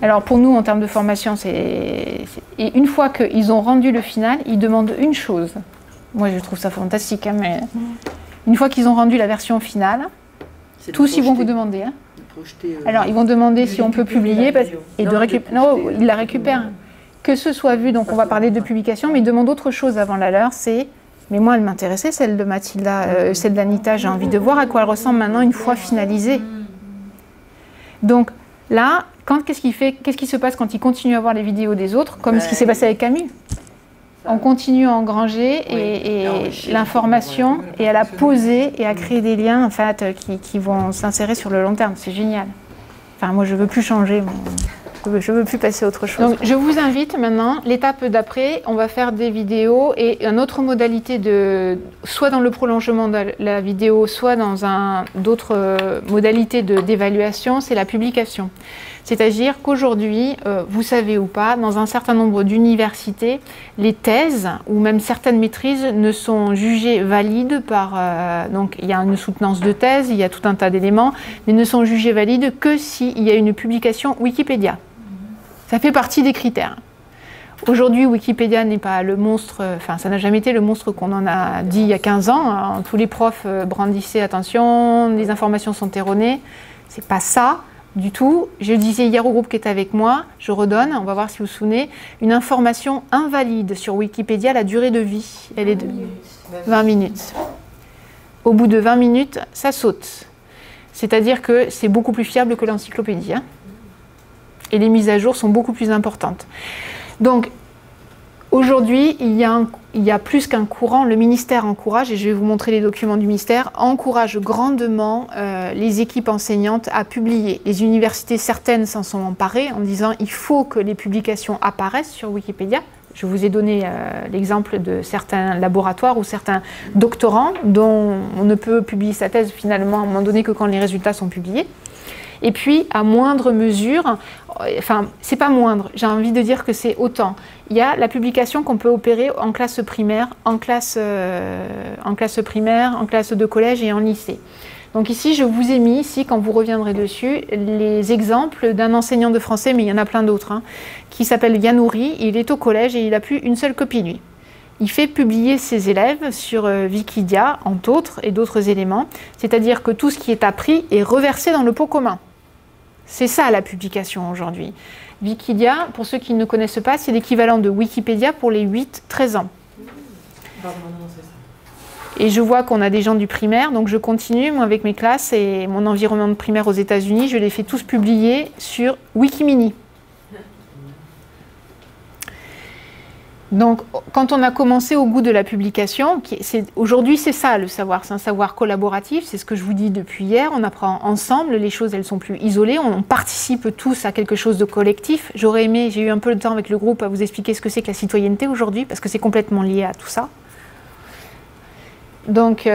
Alors pour nous en termes de formation, et une fois qu'ils ont rendu le final, ils demandent une chose. Moi je trouve ça fantastique, mais une fois qu'ils ont rendu la version finale, tous ils vont vous demander. Alors ils vont demander si on peut publier et de récupérer. Non, ils la récupèrent. Que ce soit vu, donc on va parler de publication, mais ils demandent autre chose avant la leur, c'est, mais moi elle m'intéressait, celle de Mathilda, celle d'Anita, j'ai envie de voir à quoi elle ressemble maintenant une fois finalisée. Donc là, qu'est-ce qui se passe quand ils continuent à voir les vidéos des autres, comme ce qui s'est passé avec Camus? On continue à engranger et l'information et à la poser et à créer des liens en fait, qui vont s'insérer sur le long terme, c'est génial. Enfin moi je veux plus changer. Je ne veux plus passer à autre chose. Donc, je vous invite maintenant, l'étape d'après, on va faire des vidéos et une autre modalité soit dans le prolongement de la vidéo, soit dans d'autres modalités d'évaluation, c'est la publication. C'est-à-dire qu'aujourd'hui, vous savez ou pas, dans un certain nombre d'universités, les thèses ou même certaines maîtrises ne sont jugées valides par... donc il y a une soutenance de thèse, il y a tout un tas d'éléments, mais ne sont jugées valides que s'il y a une publication Wikipédia. Ça fait partie des critères. Aujourd'hui, Wikipédia n'est pas le monstre, enfin ça n'a jamais été le monstre qu'on en a dit il y a 15 ans. Alors, tous les profs brandissaient, attention, les informations sont erronées. C'est pas ça du tout. Je disais hier au groupe qui est avec moi, je redonne, on va voir si vous vous souvenez, une information invalide sur Wikipédia, la durée de vie, elle est de 20 minutes. Au bout de 20 minutes, ça saute. C'est-à-dire que c'est beaucoup plus fiable que l'encyclopédie. Et les mises à jour sont beaucoup plus importantes. Donc, aujourd'hui, il y a plus qu'un courant. Le ministère encourage, et je vais vous montrer les documents du ministère, encourage grandement les équipes enseignantes à publier. Les universités, certaines s'en sont emparées en disant il faut que les publications apparaissent sur Wikipédia. Je vous ai donné l'exemple de certains laboratoires ou certains doctorants dont on ne peut publier sa thèse finalement à un moment donné que quand les résultats sont publiés. Et puis, à moindre mesure, enfin, c'est pas moindre, j'ai envie de dire que c'est autant. Il y a la publication qu'on peut opérer en classe primaire, en classe de collège et en lycée. Donc ici, je vous ai mis, ici, quand vous reviendrez dessus, les exemples d'un enseignant de français, mais il y en a plein d'autres, qui s'appelle Yanouri, il est au collège et il n'a plus une seule copie, lui. Il fait publier ses élèves sur Wikidia, entre autres, et d'autres éléments, c'est-à-dire que tout ce qui est appris est reversé dans le pot commun. C'est ça la publication aujourd'hui. Wikidia, pour ceux qui ne connaissent pas, c'est l'équivalent de Wikipédia pour les 8-13 ans. Et je vois qu'on a des gens du primaire, donc je continue moi, avec mes classes et mon environnement de primaire aux États-Unis, je les fais tous publier sur Wikimini. Donc, quand on a commencé au goût de la publication, aujourd'hui c'est ça le savoir, c'est un savoir collaboratif, c'est ce que je vous dis depuis hier, on apprend ensemble, les choses elles sont plus isolées, on participe tous à quelque chose de collectif. J'aurais aimé, j'ai eu un peu le temps avec le groupe à vous expliquer ce que c'est que la citoyenneté aujourd'hui, parce que c'est complètement lié à tout ça. Donc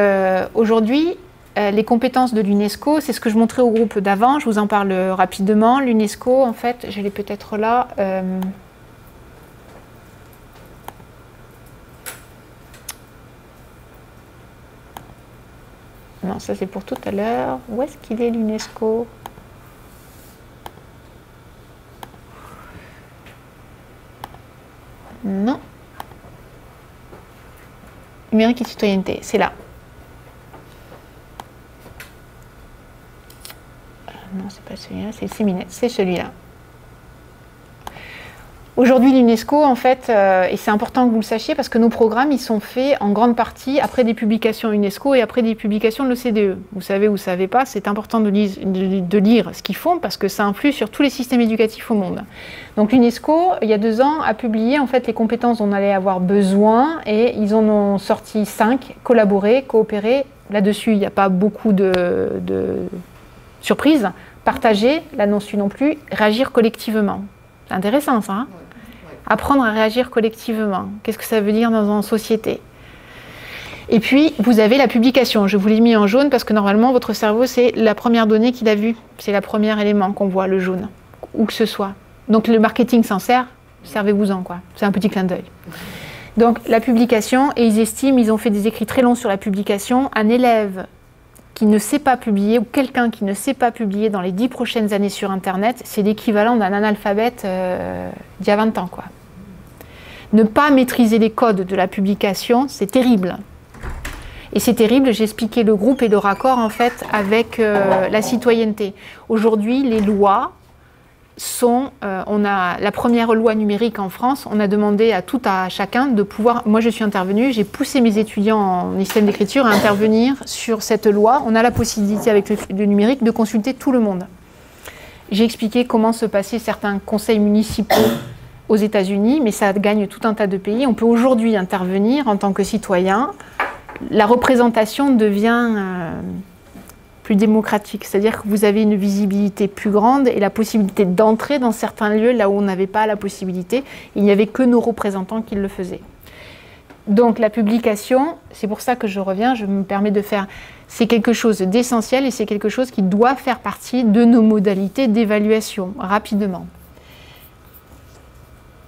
aujourd'hui, les compétences de l'UNESCO, c'est ce que je montrais au groupe d'avant, je vous en parle rapidement. L'UNESCO, en fait, je l'ai peut-être là... Non, ça c'est pour tout à l'heure. Où est-ce qu'il est l'UNESCO? Non. Numérique et citoyenneté, c'est là. Non, c'est pas celui-là, c'est le séminaire, c'est celui-là. Aujourd'hui, l'UNESCO, en fait, et c'est important que vous le sachiez, parce que nos programmes, ils sont faits en grande partie après des publications UNESCO et après des publications de l'OCDE. Vous savez ou vous ne savez pas, c'est important de lire ce qu'ils font, parce que ça influe sur tous les systèmes éducatifs au monde. Donc l'UNESCO, il y a 2 ans, a publié en fait les compétences dont on allait avoir besoin, et ils en ont sorti 5, collaborer, coopérer. Là-dessus, il n'y a pas beaucoup de surprises. Partager, là non plus non plus, réagir collectivement. C'est intéressant ça, hein? Apprendre à réagir collectivement. Qu'est-ce que ça veut dire dans une société? Et puis, vous avez la publication. Je vous l'ai mis en jaune parce que normalement, votre cerveau, c'est la première donnée qu'il a vue. C'est le premier élément qu'on voit, le jaune, où que ce soit. Donc, le marketing s'en sert, servez-vous-en, quoi. C'est un petit clin d'œil. Donc, la publication, et ils estiment, ils ont fait des écrits très longs sur la publication, un élève qui ne sait pas publier, ou quelqu'un qui ne sait pas publier dans les 10 prochaines années sur Internet, c'est l'équivalent d'un analphabète d'il y a 20 ans, quoi. Ne pas maîtriser les codes de la publication, c'est terrible. Et c'est terrible, j'ai expliqué le groupe et le raccord, en fait, avec la citoyenneté. Aujourd'hui, les lois sont... on a la première loi numérique en France, on a demandé à chacun de pouvoir... Moi, je suis intervenue, j'ai poussé mes étudiants en système d'écriture à intervenir sur cette loi. On a la possibilité, avec le numérique, de consulter tout le monde. J'ai expliqué comment se passaient certains conseils municipaux aux États-Unis, mais ça gagne tout un tas de pays. On peut aujourd'hui intervenir en tant que citoyen. La représentation devient... plus démocratique, c'est-à-dire que vous avez une visibilité plus grande et la possibilité d'entrer dans certains lieux là où on n'avait pas la possibilité. Il n'y avait que nos représentants qui le faisaient. Donc la publication, c'est pour ça que je reviens, je me permets de faire, c'est quelque chose d'essentiel et c'est quelque chose qui doit faire partie de nos modalités d'évaluation, rapidement.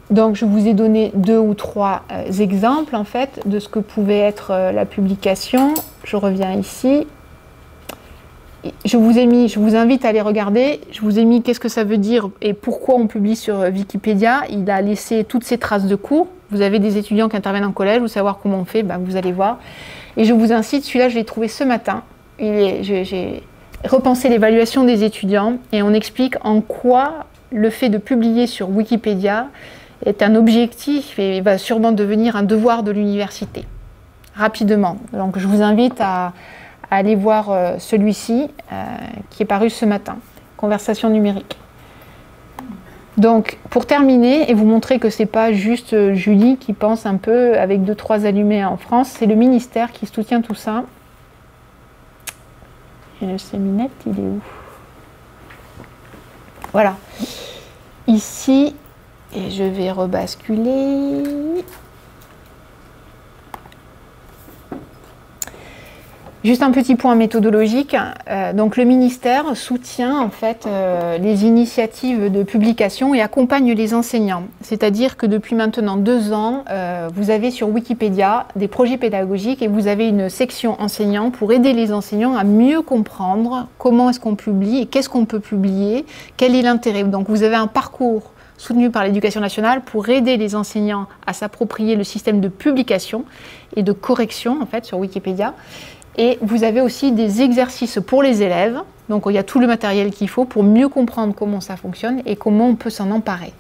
Donc je vous ai donné 2 ou 3 exemples en fait de ce que pouvait être la publication. Je reviens ici. Je vous invite à les regarder, je vous ai mis qu'est-ce que ça veut dire et pourquoi on publie sur Wikipédia. Il a laissé toutes ces traces de cours. Vous avez des étudiants qui interviennent en collège, vous savez savoir comment on fait, ben vous allez voir. Et je vous incite, celui-là je l'ai trouvé ce matin. J'ai repensé l'évaluation des étudiants et on explique en quoi le fait de publier sur Wikipédia est un objectif et va sûrement devenir un devoir de l'université. Rapidement. Donc je vous invite à aller voir celui-ci qui est paru ce matin, Conversation numérique. Donc, pour terminer et vous montrer que ce n'est pas juste Julie qui pense un peu avec 2-3 allumés en France, c'est le ministère qui soutient tout ça. Et le séminette, il est où? Voilà. Ici, et je vais rebasculer... Juste un petit point méthodologique. Donc le ministère soutient en fait les initiatives de publication et accompagne les enseignants. C'est-à-dire que depuis maintenant 2 ans, vous avez sur Wikipédia des projets pédagogiques et vous avez une section enseignants pour aider les enseignants à mieux comprendre comment est-ce qu'on publie et qu'est-ce qu'on peut publier, quel est l'intérêt. Donc vous avez un parcours soutenu par l'Éducation nationale pour aider les enseignants à s'approprier le système de publication et de correction en fait sur Wikipédia. Et vous avez aussi des exercices pour les élèves, donc il y a tout le matériel qu'il faut pour mieux comprendre comment ça fonctionne et comment on peut s'en emparer.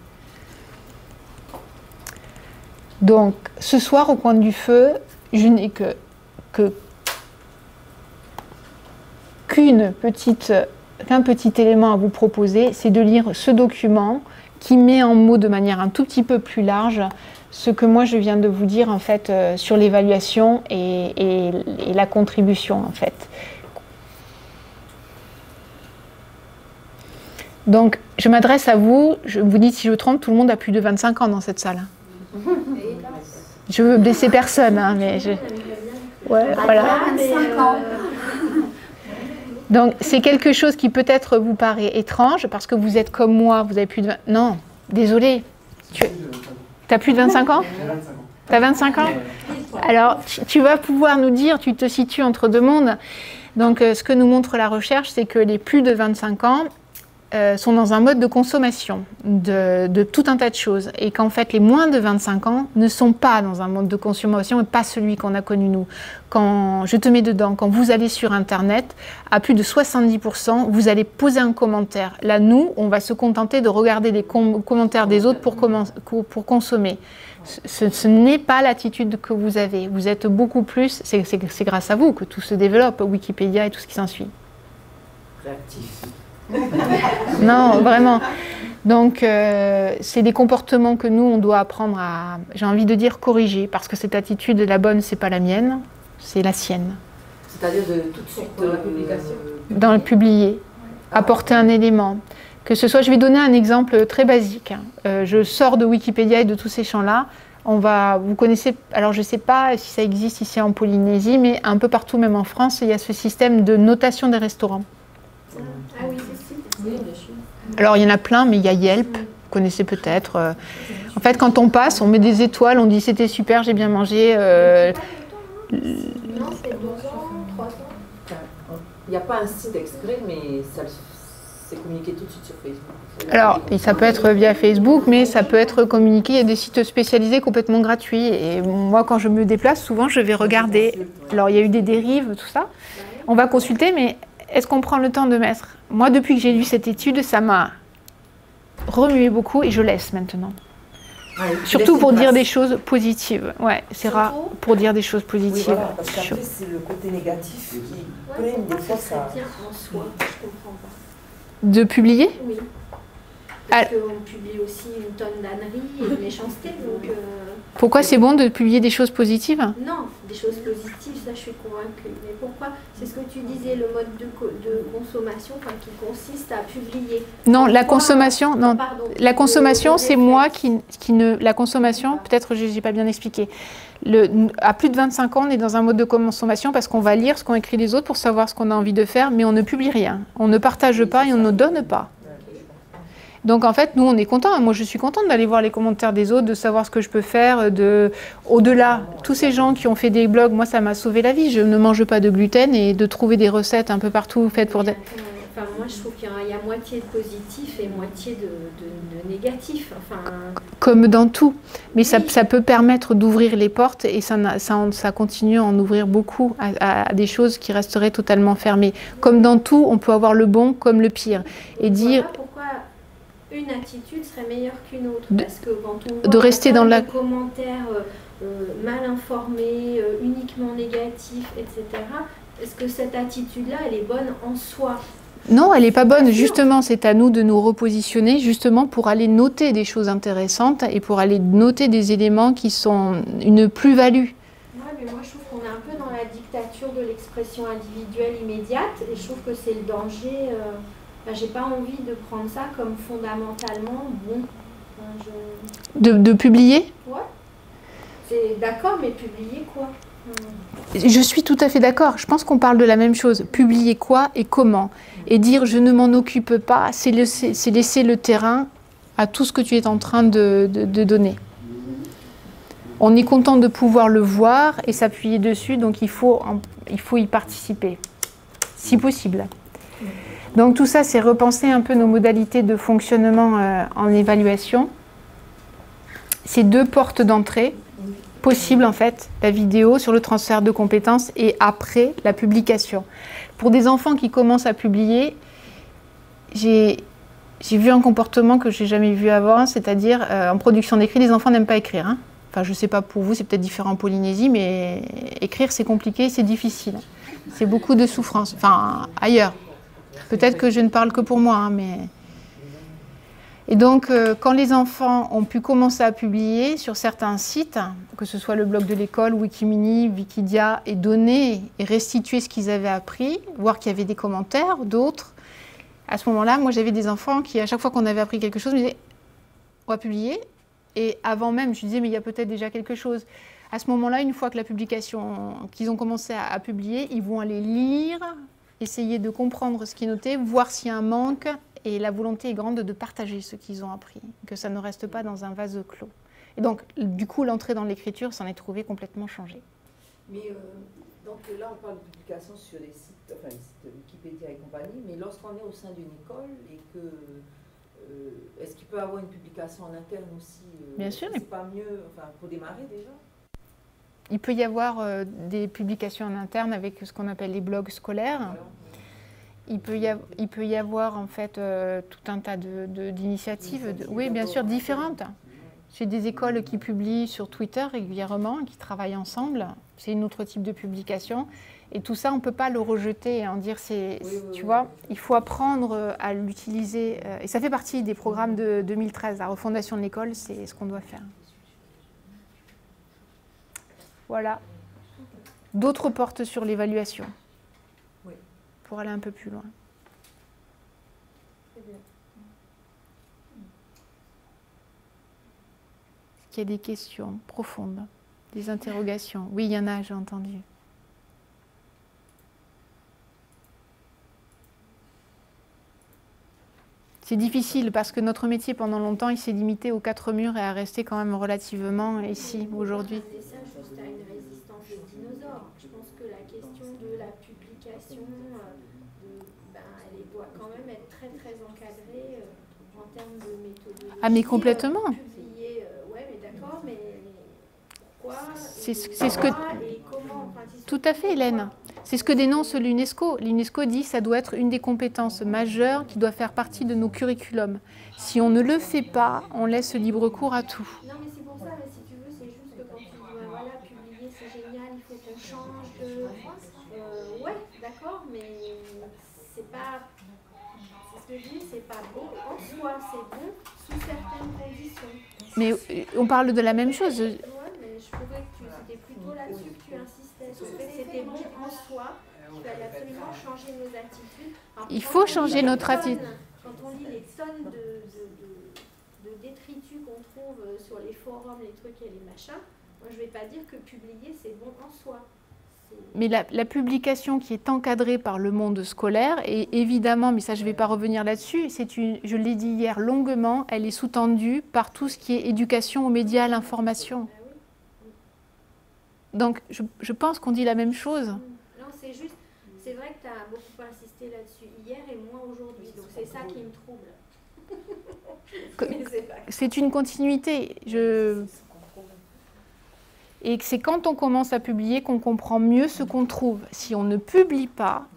Donc ce soir au coin du feu, je n'ai que qu'un petit élément à vous proposer, c'est de lire ce document qui met en mots de manière un tout petit peu plus large ce que moi je viens de vous dire en fait sur l'évaluation et la contribution en fait. Donc je m'adresse à vous, je vous dis si je me trompe, tout le monde a plus de 25 ans dans cette salle. Je veux blesser personne, hein, mais je... Ouais, voilà. 25 ans. Donc c'est quelque chose qui peut-être vous paraît étrange parce que vous êtes comme moi, vous avez plus de 20... Non, désolé. T'as plus de 25 ans? T'as 25 ans? Alors tu vas pouvoir nous dire, tu te situes entre deux mondes. Donc ce que nous montre la recherche, c'est que les plus de 25 ans sont dans un mode de consommation de tout un tas de choses et qu'en fait les moins de 25 ans ne sont pas dans un mode de consommation et pas celui qu'on a connu nous. Quand je te mets dedans, quand vous allez sur internet, à plus de 70%, vous allez poser un commentaire. Là, nous, on va se contenter de regarder les commentaires des autres pour consommer. Ce n'est pas l'attitude que vous avez. Vous êtes beaucoup plus, c'est grâce à vous que tout se développe, Wikipédia et tout ce qui s'ensuit. Réactif. Non, vraiment. Donc, c'est des comportements que nous, on doit apprendre à, j'ai envie de dire, corriger, parce que cette attitude, la bonne, c'est pas la mienne, c'est la sienne. C'est-à-dire de tout de suite dans la publication. Dans le publier, apporter un élément. Que ce soit, je vais donner un exemple très basique. Je sors de Wikipédia et de tous ces champs-là. Vous connaissez, alors je ne sais pas si ça existe ici en Polynésie, mais un peu partout, même en France, il y a ce système de notation des restaurants. Ah oui, c'est bien sûr. Alors il y en a plein, mais il y a Yelp, vous connaissez peut-être. En fait, quand on passe, on met des étoiles, on dit c'était super, j'ai bien mangé. Non, c'est 2 ans, 3 ans. Il n'y a pas un site exprès, mais c'est communiqué tout de suite sur Facebook. Alors, ça peut être via Facebook, mais ça peut être communiqué. Il y a des sites spécialisés complètement gratuits. Et moi, quand je me déplace, souvent, je vais regarder. Alors, il y a eu des dérives, tout ça. On va consulter, mais est-ce qu'on prend le temps de mettre? Moi, depuis que j'ai lu cette étude, ça m'a remué beaucoup et je laisse maintenant. Ouais, surtout pour dire des choses positives. Ouais, c'est rare pour dire des choses positives. Oui, voilà, parce qu'après, c'est le côté négatif qui prime des fois ça. Bien en soi, je comprends pas. De publier? Oui. Parce qu'on publie aussi une tonne d'âneries et de méchanceté. Donc, pourquoi c'est bon de publier des choses positives? Non, des choses positives, ça je suis convaincue. Mais pourquoi? C'est ce que tu disais, le mode de consommation qui consiste à publier. Non, la consommation, non. Pardon, la consommation, c'est moi qui ne... La consommation, peut-être je n'ai pas bien expliqué. À plus de 25 ans, on est dans un mode de consommation parce qu'on va lire ce qu'ont écrit les autres pour savoir ce qu'on a envie de faire, mais on ne publie rien. On ne partage pas et on ne donne pas. Donc en fait, nous, on est contents. Moi, je suis contente d'aller voir les commentaires des autres, de savoir ce que je peux faire. Au-delà, tous ces gens qui ont fait des blogs, moi, ça m'a sauvé la vie. Je ne mange pas de gluten et de trouver des recettes un peu partout faites pour... Enfin, moi, je trouve qu'il y a moitié de positif et moitié de négatif. Enfin... Comme dans tout. Mais ça peut permettre d'ouvrir les portes et ça continue à en ouvrir beaucoup à des choses qui resteraient totalement fermées. Comme dans tout, on peut avoir le bon comme le pire. Et dire... Une attitude serait meilleure qu'une autre, parce que quand on voit de rester dans la... des commentaires mal informés, uniquement négatifs, etc., est-ce que cette attitude-là, elle est bonne en soi? Non, elle n'est pas bonne. Justement, c'est à nous de nous repositionner, justement pour aller noter des choses intéressantes et pour aller noter des éléments qui sont une plus-value. Oui, mais moi je trouve qu'on est un peu dans la dictature de l'expression individuelle immédiate, et je trouve que c'est le danger... j'ai pas envie de prendre ça comme fondamentalement bon. De publier? Ouais. C'est d'accord, mais publier quoi? Je suis tout à fait d'accord. Je pense qu'on parle de la même chose. Publier quoi et comment? Et dire je ne m'en occupe pas, c'est laisser le terrain à tout ce que tu es en train de donner. On est content de pouvoir le voir et s'appuyer dessus, donc il faut y participer, si possible. Donc tout ça, c'est repenser un peu nos modalités de fonctionnement en évaluation. C'est 2 portes d'entrée possibles en fait, la vidéo sur le transfert de compétences et après la publication. Pour des enfants qui commencent à publier, j'ai vu un comportement que je n'ai jamais vu avant, c'est-à-dire en production d'écrit, les enfants n'aiment pas écrire. Hein. Enfin, je ne sais pas pour vous, c'est peut-être différent en Polynésie, mais écrire, c'est compliqué, c'est difficile. C'est beaucoup de souffrance. Enfin, ailleurs. Peut-être que je ne parle que pour moi, hein, mais... Et donc, quand les enfants ont pu commencer à publier sur certains sites, que ce soit le blog de l'école, Wikimini, Wikidia, et donner et restituer ce qu'ils avaient appris, voir qu'il y avait des commentaires, d'autres, à ce moment-là, moi j'avais des enfants qui, à chaque fois qu'on avait appris quelque chose, me disaient « on va publier ». Et avant même, je disais « mais il y a peut-être déjà quelque chose ». À ce moment-là, une fois que la publication, qu'ils ont commencé à publier, ils vont aller lire, essayer de comprendre ce qui est noté, voir s'il y a un manque. Et la volonté est grande de partager ce qu'ils ont appris, que ça ne reste pas dans un vase clos. Et donc, du coup, l'entrée dans l'écriture s'en est trouvée complètement changée. Mais donc là, on parle de publication sur les sites, enfin les sites Wikipédia et compagnie, mais lorsqu'on est au sein d'une école et que... est-ce qu'il peut y avoir une publication en interne aussi Bien sûr. C'est pas mieux, enfin, pour démarrer déjà? Il peut y avoir des publications en interne avec ce qu'on appelle les blogs scolaires. Voilà. Il peut y avoir en fait tout un tas d'initiatives, oui bien sûr, différentes. J'ai des écoles qui publient sur Twitter régulièrement, qui travaillent ensemble. C'est un autre type de publication. Et tout ça, on ne peut pas le rejeter et en dire, tu vois, il faut apprendre à l'utiliser. Et ça fait partie des programmes de 2013. La refondation de l'école, c'est ce qu'on doit faire. Voilà. D'autres portent sur l'évaluation. Pour aller un peu plus loin. Est-ce qu'il y a des questions profondes, des interrogations? Oui, il y en a, j'ai entendu. C'est difficile parce que notre métier, pendant longtemps, il s'est limité aux 4 murs et à rester quand même relativement ici, aujourd'hui. C'est ça, juste à une résistance des dinosaures. Je pense que la question de la publication... elle doit quand même être très très encadrée en termes de méthodologie. Ah mais complètement. Publier, ouais mais d'accord, mais pourquoi c'est ce que et comment, enfin, tout à fait Hélène. C'est ce que dénonce l'UNESCO. L'UNESCO dit que ça doit être une des compétences majeures qui doit faire partie de nos curriculums. Si on ne le fait pas, on laisse libre cours à tout. Non mais c'est pour ça, mais si tu veux, c'est juste que quand tu dis voilà, publier c'est génial, il faut qu'on change de... ouais, d'accord, mais c'est pas... C'est ce que je dis, c'est pas bon en soi, c'est bon sous certaines conditions. Mais on parle de la même chose. Ouais, mais je trouvais que c'était plutôt là-dessus que tu insistais, sur le fait que c'était bon en soi, qu'il fallait absolument changer nos attitudes. Alors, il faut changer notre attitude. Quand on lit les tonnes de détritus qu'on trouve sur les forums, les trucs et les machins, moi je ne vais pas dire que publier c'est bon en soi. Mais la publication qui est encadrée par le monde scolaire, et évidemment, mais ça je ne vais pas revenir là-dessus, je l'ai dit hier longuement, elle est sous-tendue par tout ce qui est éducation aux médias, à l'information. Donc je pense qu'on dit la même chose. Non, c'est juste, c'est vrai que tu as beaucoup insisté là-dessus hier et moi aujourd'hui, donc c'est ça qui me trouble. C'est une continuité. Et c'est quand on commence à publier qu'on comprend mieux ce qu'on trouve. Si on ne publie pas,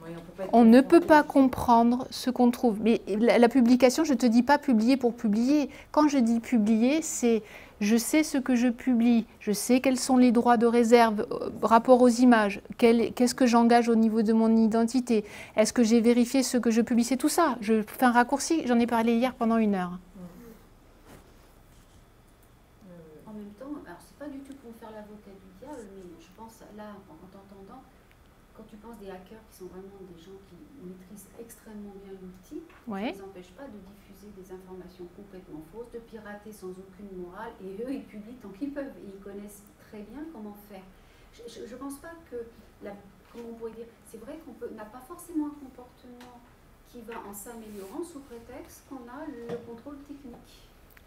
on ne peut pas comprendre ce qu'on trouve. Mais la publication, je ne te dis pas publier pour publier. Quand je dis publier, c'est je sais ce que je publie, je sais quels sont les droits de réserve rapport aux images, qu'est-ce que j'engage au niveau de mon identité, est-ce que j'ai vérifié ce que je publie, c'est tout ça. Je fais un raccourci, j'en ai parlé hier pendant 1 heure. En même temps, alors c'est pas du tout pour faire l'avocat du diable, mais je pense là, en t'entendant, quand tu penses des hackers qui sont vraiment des gens qui maîtrisent extrêmement bien l'outil, ouais. Ça ne les empêche pas de diffuser des informations complètement fausses, de pirater sans aucune morale, et eux, ils publient tant qu'ils peuvent, et ils connaissent très bien comment faire. Je ne pense pas que, comment on pourrait dire, c'est vrai qu'on n'a pas forcément un comportement qui va en s'améliorant sous prétexte qu'on a le contrôle technique.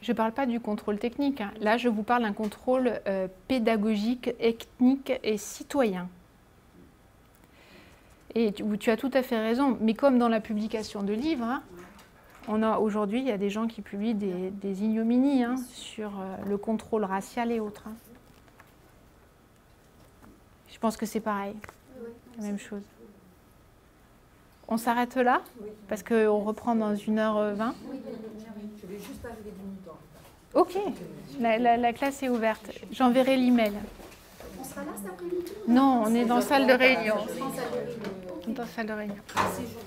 Je ne parle pas du contrôle technique. Hein. Là, je vous parle d'un contrôle pédagogique, ethnique et citoyen. Et tu as tout à fait raison. Mais comme dans la publication de livres, hein, aujourd'hui, il y a des gens qui publient des ignominies hein, sur le contrôle racial et autres. Hein. Je pense que c'est pareil. La même chose. On s'arrête là, parce qu'on reprend dans 1h20. Je vais juste arriver 10 minutes en retard. Ok, la classe est ouverte. J'enverrai l'email. On sera là cet après-midi? Non, on est dans la salle de réunion. En salle de réunion. Dans la salle de réunion. C'est joli.